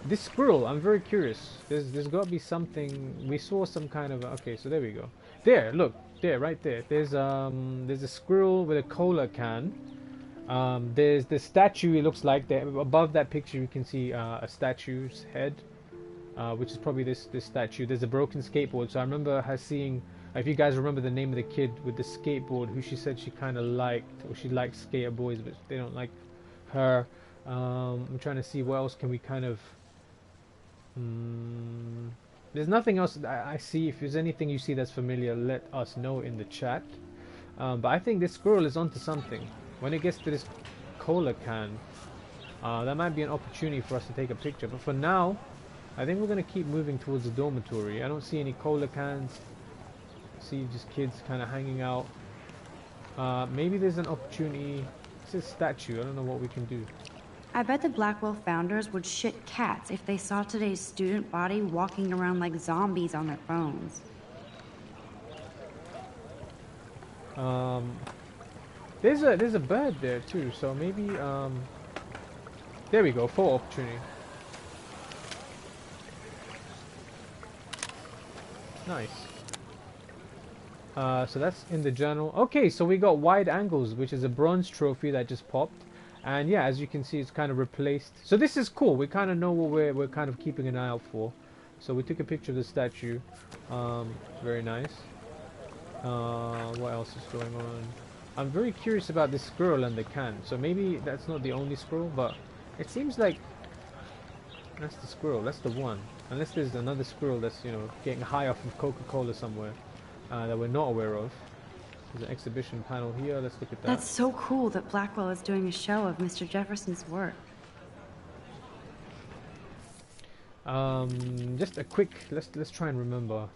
This squirrel, I'm very curious. There's got to be something. We saw some kind of. Okay, so there we go. There, look, there, right there. There's a squirrel with a cola can. There's the statue. It looks like there. Above that picture, you can see a statue's head. Which is probably this statue. There's a broken skateboard. So I remember her seeing, if you guys remember the name of the kid with the skateboard, who she said she kind of liked, or she liked skater boys, but they don't like her. I'm trying to see what else can we kind of. There's nothing else that I see. If there's anything you see that's familiar, let us know in the chat. But I think this squirrel is onto something. When it gets to this cola can, that might be an opportunity for us to take a picture. But for now, I think we're going to keep moving towards the dormitory. I don't see any cola cans. I see just kids kind of hanging out. Maybe there's an opportunity. It's a statue. I don't know what we can do. I bet the Blackwell founders would shit cats if they saw today's student body walking around like zombies on their phones. There's a bird there too, so maybe there we go, photo opportunity. Nice. So that's in the journal. Okay, so we got wide angles, which is a bronze trophy that just popped. And yeah, as you can see, it's kind of replaced. So this is cool. We kind of know what we're kind of keeping an eye out for. So we took a picture of the statue. Very nice. What else is going on? I'm very curious about this squirrel and the can. So maybe that's not the only squirrel, but it seems like that's the squirrel. That's the one. Unless there's another squirrel that's, you know, getting high off of Coca-Cola somewhere that we're not aware of. There's an exhibition panel here. Let's look at that. That's so cool that Blackwell is doing a show of Mr. Jefferson's work. Just a quick. Let's try and remember.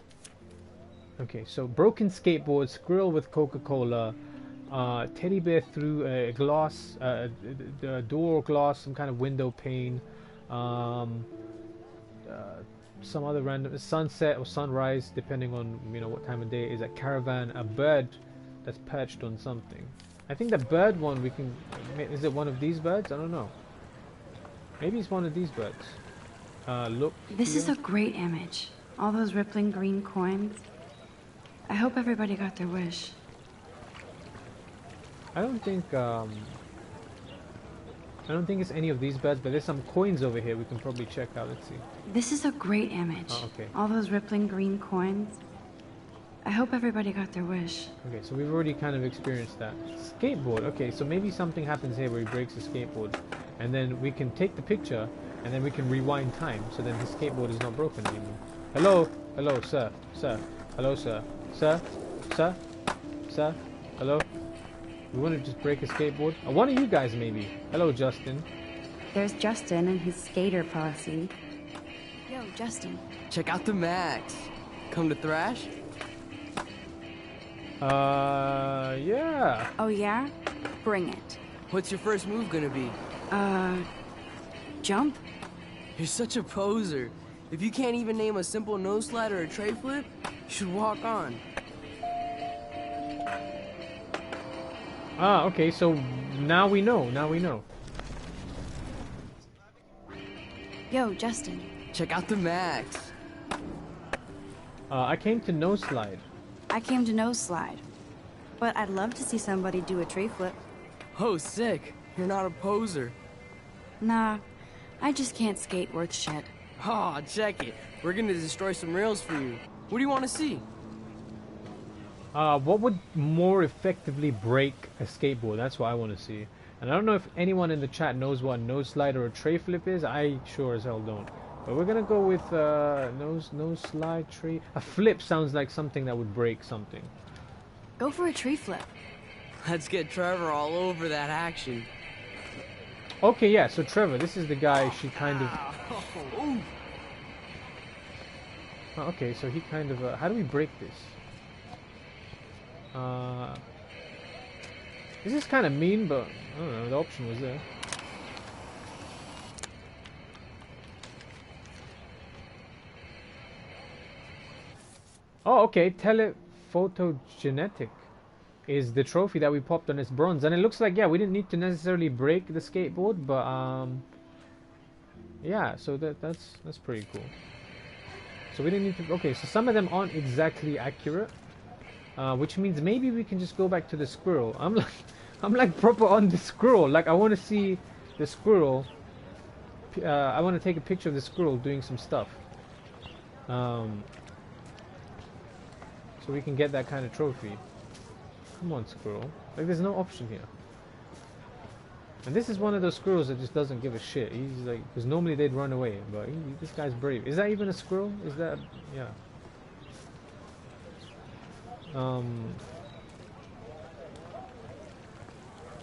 Okay, so broken skateboard, squirrel with Coca-Cola, teddy bear through a glass, the door glass, some kind of window pane. Some other random sunset or sunrise, depending on, you know, what time of day it is. A caravan, a bird that's perched on something. I think the bird one we can. Is it one of these birds? I don't know. Maybe it's one of these birds. Look. This is a great image. All those rippling green coins. I hope everybody got their wish. I don't think it's any of these birds, but there's some coins over here we can probably check out. Let's see. This is a great image. Oh, okay. All those rippling green coins. I hope everybody got their wish. Okay, so we've already kind of experienced that. Skateboard. Okay, so maybe something happens here where he breaks the skateboard, and then we can take the picture, and then we can rewind time, so then his skateboard is not broken anymore. Hello? Hello, sir. Sir. Hello, sir. Sir? Sir? Sir? Hello? We want to just break a skateboard? One of you guys, maybe. Hello, Justin. There's Justin and his skater posse. Yo, Justin. Check out the Max. Come to thrash? Yeah. Oh, yeah? Bring it. What's your first move gonna be? Jump? You're such a poser. If you can't even name a simple nose slide or a tray flip, you should walk on. Ah, okay, so now we know. Yo, Justin. Check out the Max. I came to no slide. I came to no slide. But I'd love to see somebody do a tray flip. Oh, sick. You're not a poser. Nah, I just can't skate worth shit. Aw, check it. We're gonna destroy some rails for you. What do you want to see? What would more effectively break a skateboard? That's what I want to see. And I don't know if anyone in the chat knows what a nose slide or a tray flip is. I sure as hell don't. But we're gonna go with nose slide, tray. A flip sounds like something that would break something. Go for a tree flip. Let's get Trevor all over that action. Okay, yeah. So Trevor, this is the guy. She kind of. Oh, okay, so he kind of. How do we break this? This is kind of mean, but I don't know. The option was there. Oh, okay. Telephotogenetic is the trophy that we popped on its bronze, and it looks like, yeah, we didn't need to necessarily break the skateboard, but yeah. So that's pretty cool. So we didn't need to. Okay, so some of them aren't exactly accurate, which means maybe we can just go back to the squirrel. I'm like proper on the squirrel. Like I want to see the squirrel. I want to take a picture of the squirrel doing some stuff. So we can get that kind of trophy. Come on, squirrel. Like there's no option here. And this is one of those squirrels that just doesn't give a shit. He's like, because normally they'd run away, but this guy's brave. Is that even a squirrel? Is that, yeah.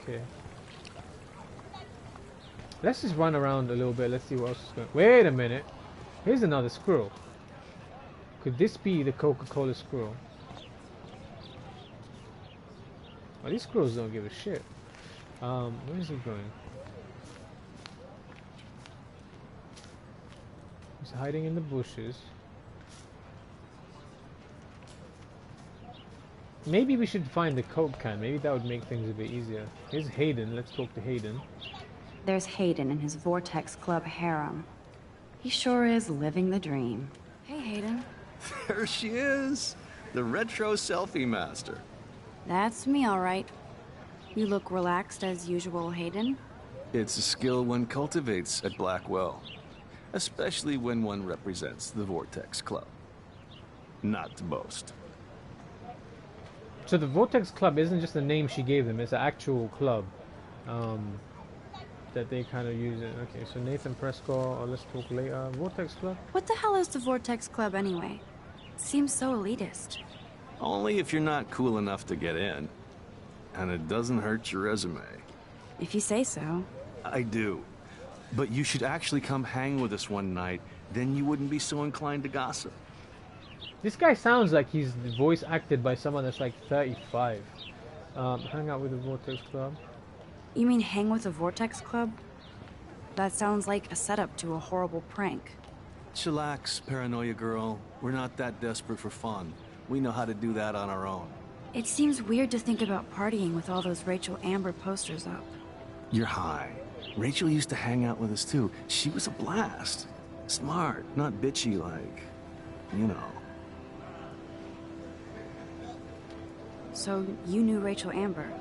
Okay. Let's just run around a little bit. Let's see what else is going. Wait a minute. Here's another squirrel. Could this be the Coca-Cola squirrel? Oh, these squirrels don't give a shit. Where is he going? He's hiding in the bushes. Maybe we should find the Coke can. Maybe that would make things a bit easier. Here's Hayden. Let's talk to Hayden. There's Hayden and his Vortex Club harem. He sure is living the dream. Hey, Hayden. There she is. The retro selfie master. That's me, all right. You look relaxed as usual, Hayden. It's a skill one cultivates at Blackwell. Especially when one represents the Vortex Club. Not to boast. So the Vortex Club isn't just the name she gave them, it's an actual club that they kind of use it. Okay, so Nathan Prescott, let's talk later. Vortex Club? What the hell is the Vortex Club anyway? Seems so elitist. Only if you're not cool enough to get in. And it doesn't hurt your resume. If you say so. I do. But you should actually come hang with us one night, then you wouldn't be so inclined to gossip. This guy sounds like he's voice acted by someone that's like 35. Hang out with the Vortex Club. You mean hang with the Vortex Club? That sounds like a setup to a horrible prank. Chillax, paranoia girl. We're not that desperate for fun. We know how to do that on our own. It seems weird to think about partying with all those Rachel Amber posters up. You're high. Rachel used to hang out with us too. She was a blast. Smart, not bitchy like, you know. So you knew Rachel Amber?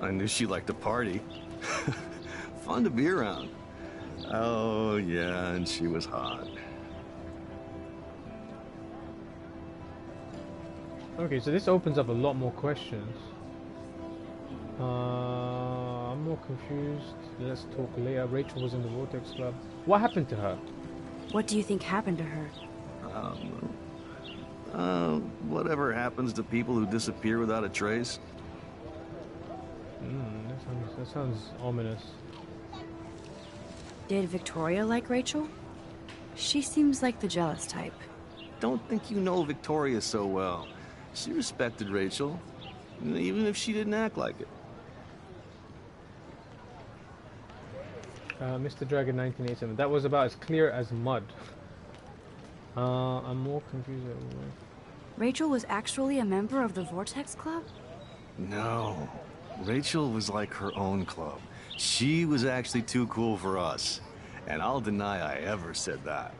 I knew she liked to party. Fun to be around. Oh, yeah, and she was hot. Okay, so this opens up a lot more questions. I'm more confused. Let's talk later. Rachel was in the Vortex Club. What happened to her? What do you think happened to her? Whatever happens to people who disappear without a trace. That sounds ominous. Did Victoria like Rachel? She seems like the jealous type. Don't think you know Victoria so well. She respected Rachel, even if she didn't act like it. Mr. Dragon 1987. That was about as clear as mud. I'm more confused. Rachel was actually a member of the Vortex Club? No. Rachel was like her own club. She was actually too cool for us. And I'll deny I ever said that.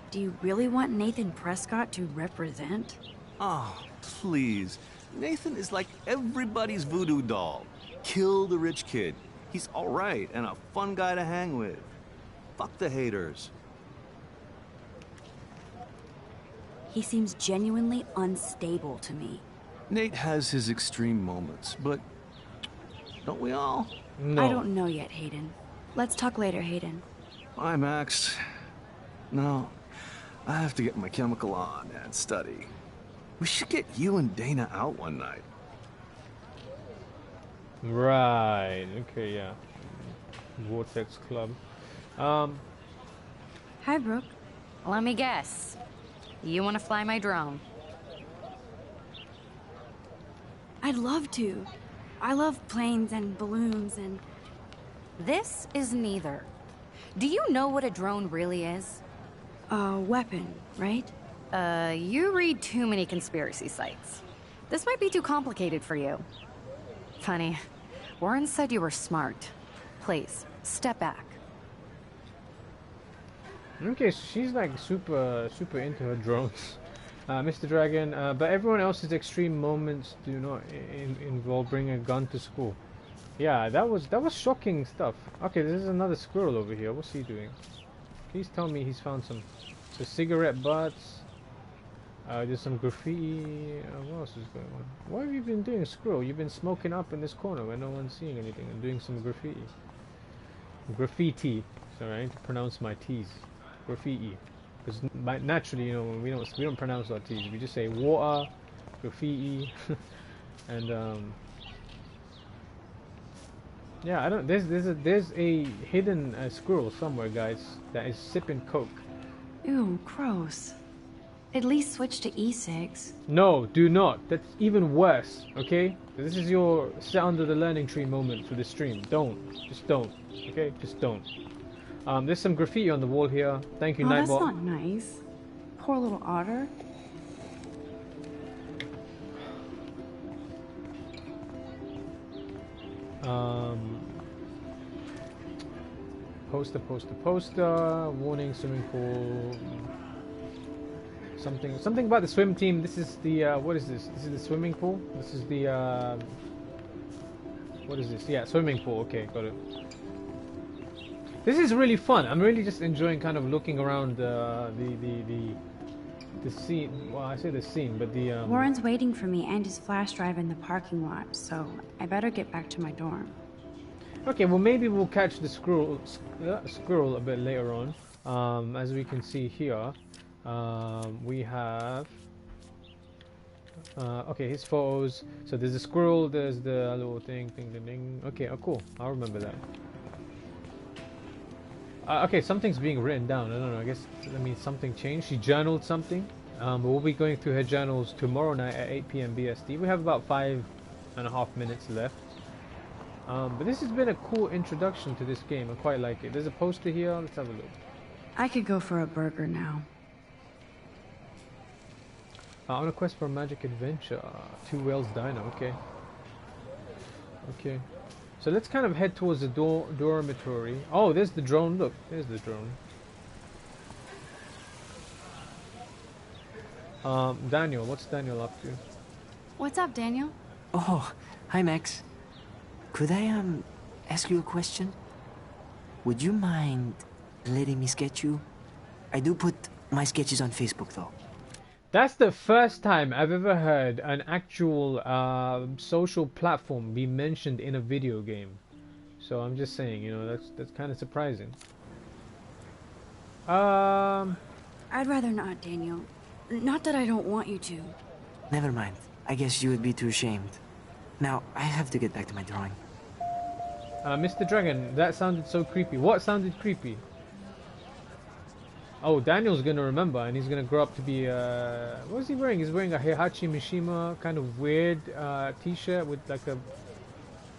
Do you really want Nathan Prescott to represent? Oh, please. Nathan is like everybody's voodoo doll. Kill the rich kid. He's alright and a fun guy to hang with. Fuck the haters. He seems genuinely unstable to me. Nate has his extreme moments, but don't we all? No. I don't know yet, Hayden. Let's talk later, Hayden. Bye, Max. No, I have to get my chemical on and study. We should get you and Dana out one night. Right. Okay, yeah. Vortex Club. Hi, Brooke. Let me guess. You want to fly my drone? I'd love to. I love planes and balloons and... This is neither. Do you know what a drone really is? A weapon, right? You read too many conspiracy sites. This might be too complicated for you. Funny. Warren said you were smart. Please, step back. Okay, so she's like super into her drones, Mr. Dragon. But everyone else's extreme moments do not involve bringing a gun to school. Yeah, that was shocking stuff. Okay, there's another squirrel over here. What's he doing? Please tell me he's found some. So cigarette butts. There's some graffiti. What else is going on? What have you been doing, squirrel? You've been smoking up in this corner where no one's seeing anything and doing some graffiti. Graffiti. Sorry, I need to pronounce my T's. Graffiti. Because naturally, you know, we don't pronounce our T's. We just say water, graffiti, and yeah, I don't. There's a hidden squirrel somewhere, guys, that is sipping coke. Ew, gross. At least switch to e-cigs. No, do not. That's even worse, okay? This is your sit under the learning tree moment for the stream. Don't. Just don't. Okay? Just don't. There's some graffiti on the wall here. Thank you, Nightbot. That's not nice. Poor little otter. Poster. Warning, swimming pool. Something about the swim team. This is the what is this? This is the swimming pool. This is the what is this? Yeah, swimming pool. Okay, got it. This is really fun. I'm really just enjoying kind of looking around the scene. Well, I say the scene, but the Warren's waiting for me and his flash drive in the parking lot, so I better get back to my dorm. Okay, well maybe we'll catch the squirrel a bit later on. As we can see here. We have okay, his photos. So there's a squirrel, there's the little thing, ding. Okay, oh cool, I'll remember that. Okay, something's being written down. I don't know, I guess that means something changed. She journaled something. But we'll be going through her journals tomorrow night at 8 PM BST. We have about 5.5 minutes left. But this has been a cool introduction to this game. I quite like it. There's a poster here. Let's have a look. I could go for a burger now. On a quest for a magic adventure. Two Whales Diner. Okay. Okay. So let's kind of head towards the dormitory. Oh, there's the drone. Look, there's the drone. Daniel, what's Daniel up to? What's up, Daniel? Oh, hi, Max. Could I, ask you a question? Would you mind letting me sketch you? I do put my sketches on Facebook, though. That's the first time I've ever heard an actual social platform be mentioned in a video game. So I'm just saying, you know, that's kind of surprising. I'd rather not, Daniel. Not that I don't want you to. Never mind. I guess you would be too ashamed. Now, I have to get back to my drawing. Mr. Dragon, that sounded so creepy. What sounded creepy? Oh, Daniel's gonna remember, and he's gonna grow up to be, what is he wearing? He's wearing a Heihachi Mishima kind of weird t-shirt with like a...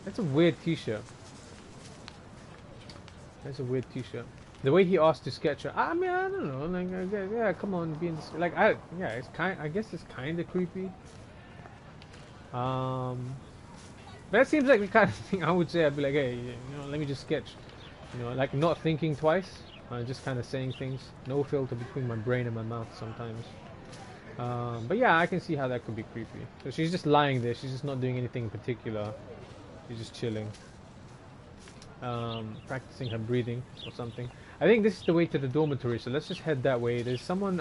That's a weird t-shirt. That's a weird t-shirt. The way he asked to sketch her, I mean, I don't know, like, yeah, come on, be in this, like, yeah, it's I guess it's kind of creepy. But it seems like the kind of thing I would say. I'd be like, hey, you know, let me just sketch. You know, like not thinking twice. Just kind of saying things. No filter between my brain and my mouth sometimes. But yeah, I can see how that could be creepy. So she's just lying there. She's just not doing anything in particular. She's just chilling. Practicing her breathing or something. I think this is the way to the dormitory. So let's just head that way. There's someone...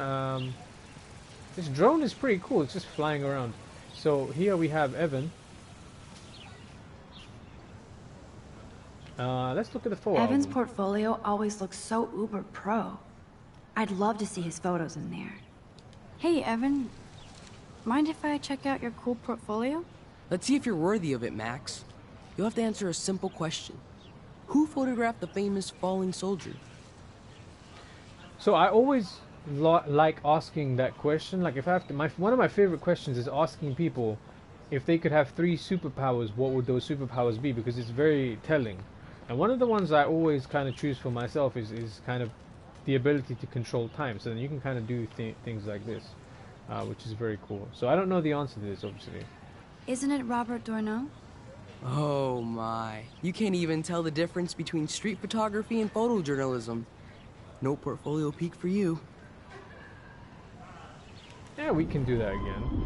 This drone is pretty cool. It's just flying around. So here we have Evan. Let's look at the photo Evan's album. portfolio always looks so uber pro. I'd love to see his photos in there. Hey, Evan. Mind if I check out your cool portfolio? Let's see if you're worthy of it, Max. You'll have to answer a simple question. Who photographed the famous falling soldier? So I always like asking that question. Like if I have to, one of my favorite questions is asking people if they could have 3 superpowers, what would those superpowers be? Because it's very telling. And one of the ones I always kind of choose for myself is kind of the ability to control time. So then you can kind of do things like this, which is very cool. So I don't know the answer to this, obviously. Isn't it Robert Doisneau? Oh my. You can't even tell the difference between street photography and photojournalism. No portfolio peak for you. Yeah, we can do that again.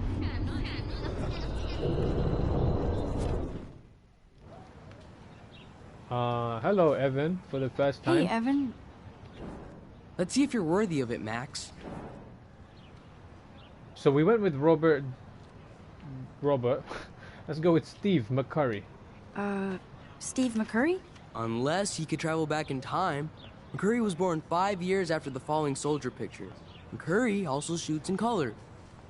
Hello, Evan, for the first time. Hey, Evan. Let's see if you're worthy of it, Max. So we went with Robert. Let's go with Steve McCurry. Steve McCurry? Unless he could travel back in time. McCurry was born 5 years after the falling soldier picture. McCurry also shoots in color.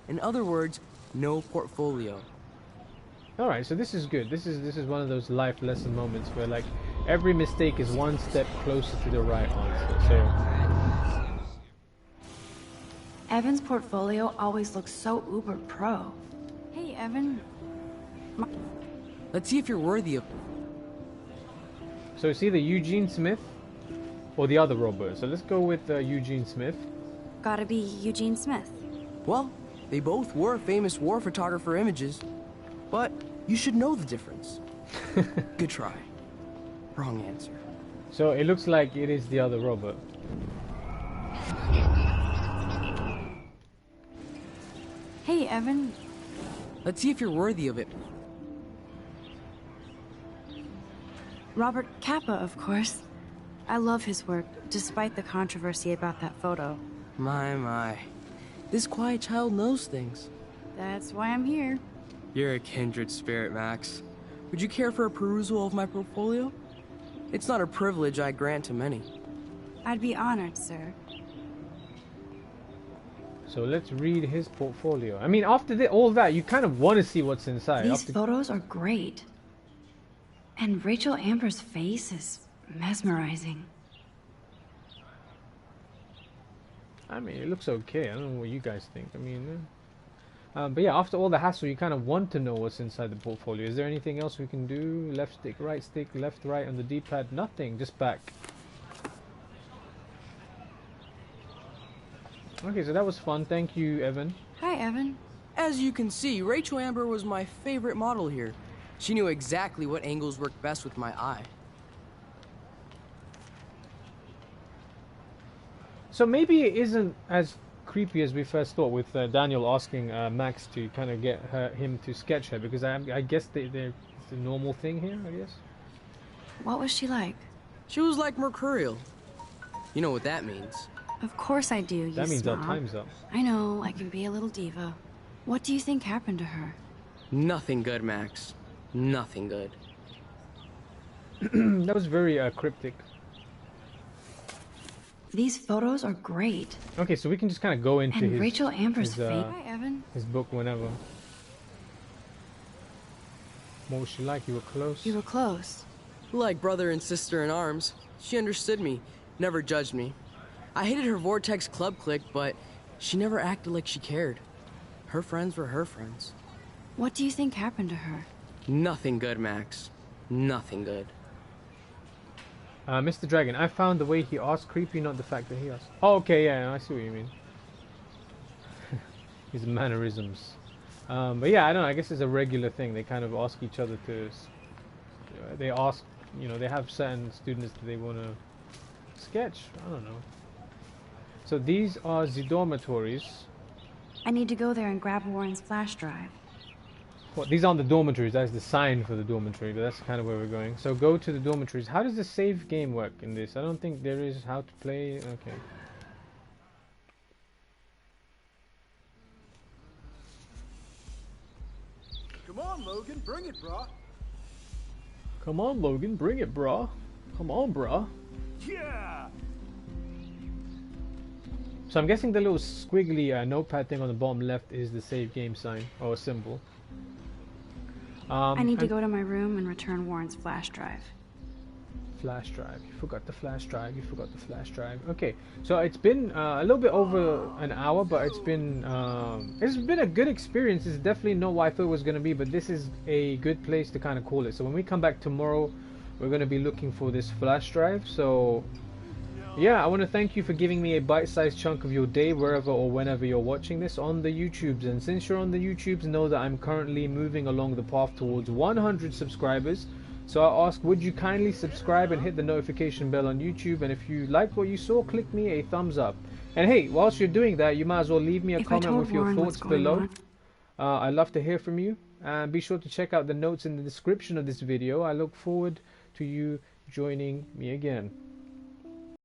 In other words, no portfolio. All right, so this is good. This is one of those life lesson moments where like every mistake is one step closer to the right answer. So Evan's portfolio always looks so uber pro. Hey, Evan. Let's see if you're worthy of... So it's either Eugene Smith or the other Robert. So let's go with Eugene Smith. Gotta be Eugene Smith. Well, they both were famous war photographer images. But you should know the difference. Good try. Wrong answer. So it looks like it is the other Robert. Hey, Evan. Let's see if you're worthy of it. Robert Capa, of course. I love his work, despite the controversy about that photo. My. This quiet child knows things. That's why I'm here. You're a kindred spirit, Max. Would you care for a perusal of my portfolio? It's not a privilege I grant to many. I'd be honored, sir. So let's read his portfolio. I mean, after all that, you kind of want to see what's inside. These photos are great. And Rachel Amber's face is mesmerizing. I mean, it looks okay. I don't know what you guys think. I mean, but yeah, after all the hassle, you kind of want to know what's inside the portfolio. Is there anything else we can do? Left stick, left, right on the D-pad? Nothing, just back. Okay, so that was fun. Thank you, Evan. Hi, Evan. As you can see, Rachel Amber was my favorite model here. She knew exactly what angles worked best with my eye. So maybe it isn't as creepy as we first thought, with Daniel asking Max to kind of get him to sketch her, because I guess it's a normal thing here, I guess. What was she like? She was like mercurial. You know what that means. Of course I do, you That means our snob. time's up. I know, I can be a little diva. What do you think happened to her? Nothing good, Max. Nothing good. That was very cryptic. These photos are great. Okay, so we can just kind of go into And his, Rachel Amber's his, face. Hi, Evan. his book whenever. What was she like? You were close? You were close. Like brother and sister in arms. She understood me, never judged me. I hated her Vortex Club clique, but she never acted like she cared. Her friends were her friends. What do you think happened to her? Nothing good, Max. Nothing good. Mr. Dragon, I found the way he asked creepy, not the fact that he asked. Oh, okay, yeah, I see what you mean. His mannerisms. But yeah, I don't know, I guess it's a regular thing. They kind of ask each other to... They ask, you know, they have certain students that they want to sketch. I don't know. So these are the dormitories. I need to go there and grab Warren's flash drive. Well, these aren't the dormitories, that's the sign for the dormitory, but that's kind of where we're going. So go to the dormitories. How does the save game work in this? I don't think there is how to play. Okay. Come on, Logan, bring it, brah. Come on, Logan, bring it, brah. Come on, brah. Yeah! So I'm guessing the little squiggly notepad thing on the bottom left is the save game sign, or symbol. I need to go to my room and return Warren's flash drive. Flash drive. You forgot the flash drive. You forgot the flash drive. Okay, so it's been a little bit over an hour, but it's been a good experience. It's definitely not what I thought it was going to be, but this is a good place to kind of call it. So when we come back tomorrow, we're going to be looking for this flash drive. So yeah, I want to thank you for giving me a bite-sized chunk of your day wherever or whenever you're watching this on the YouTubes. And since you're on the YouTubes, know that I'm currently moving along the path towards 100 subscribers. So I ask, would you kindly subscribe and hit the notification bell on YouTube? And if you liked what you saw, click me a thumbs up. And hey, whilst you're doing that, you might as well leave me a comment with your thoughts below. I'd love to hear from you. And be sure to check out the notes in the description of this video. I look forward to you joining me again.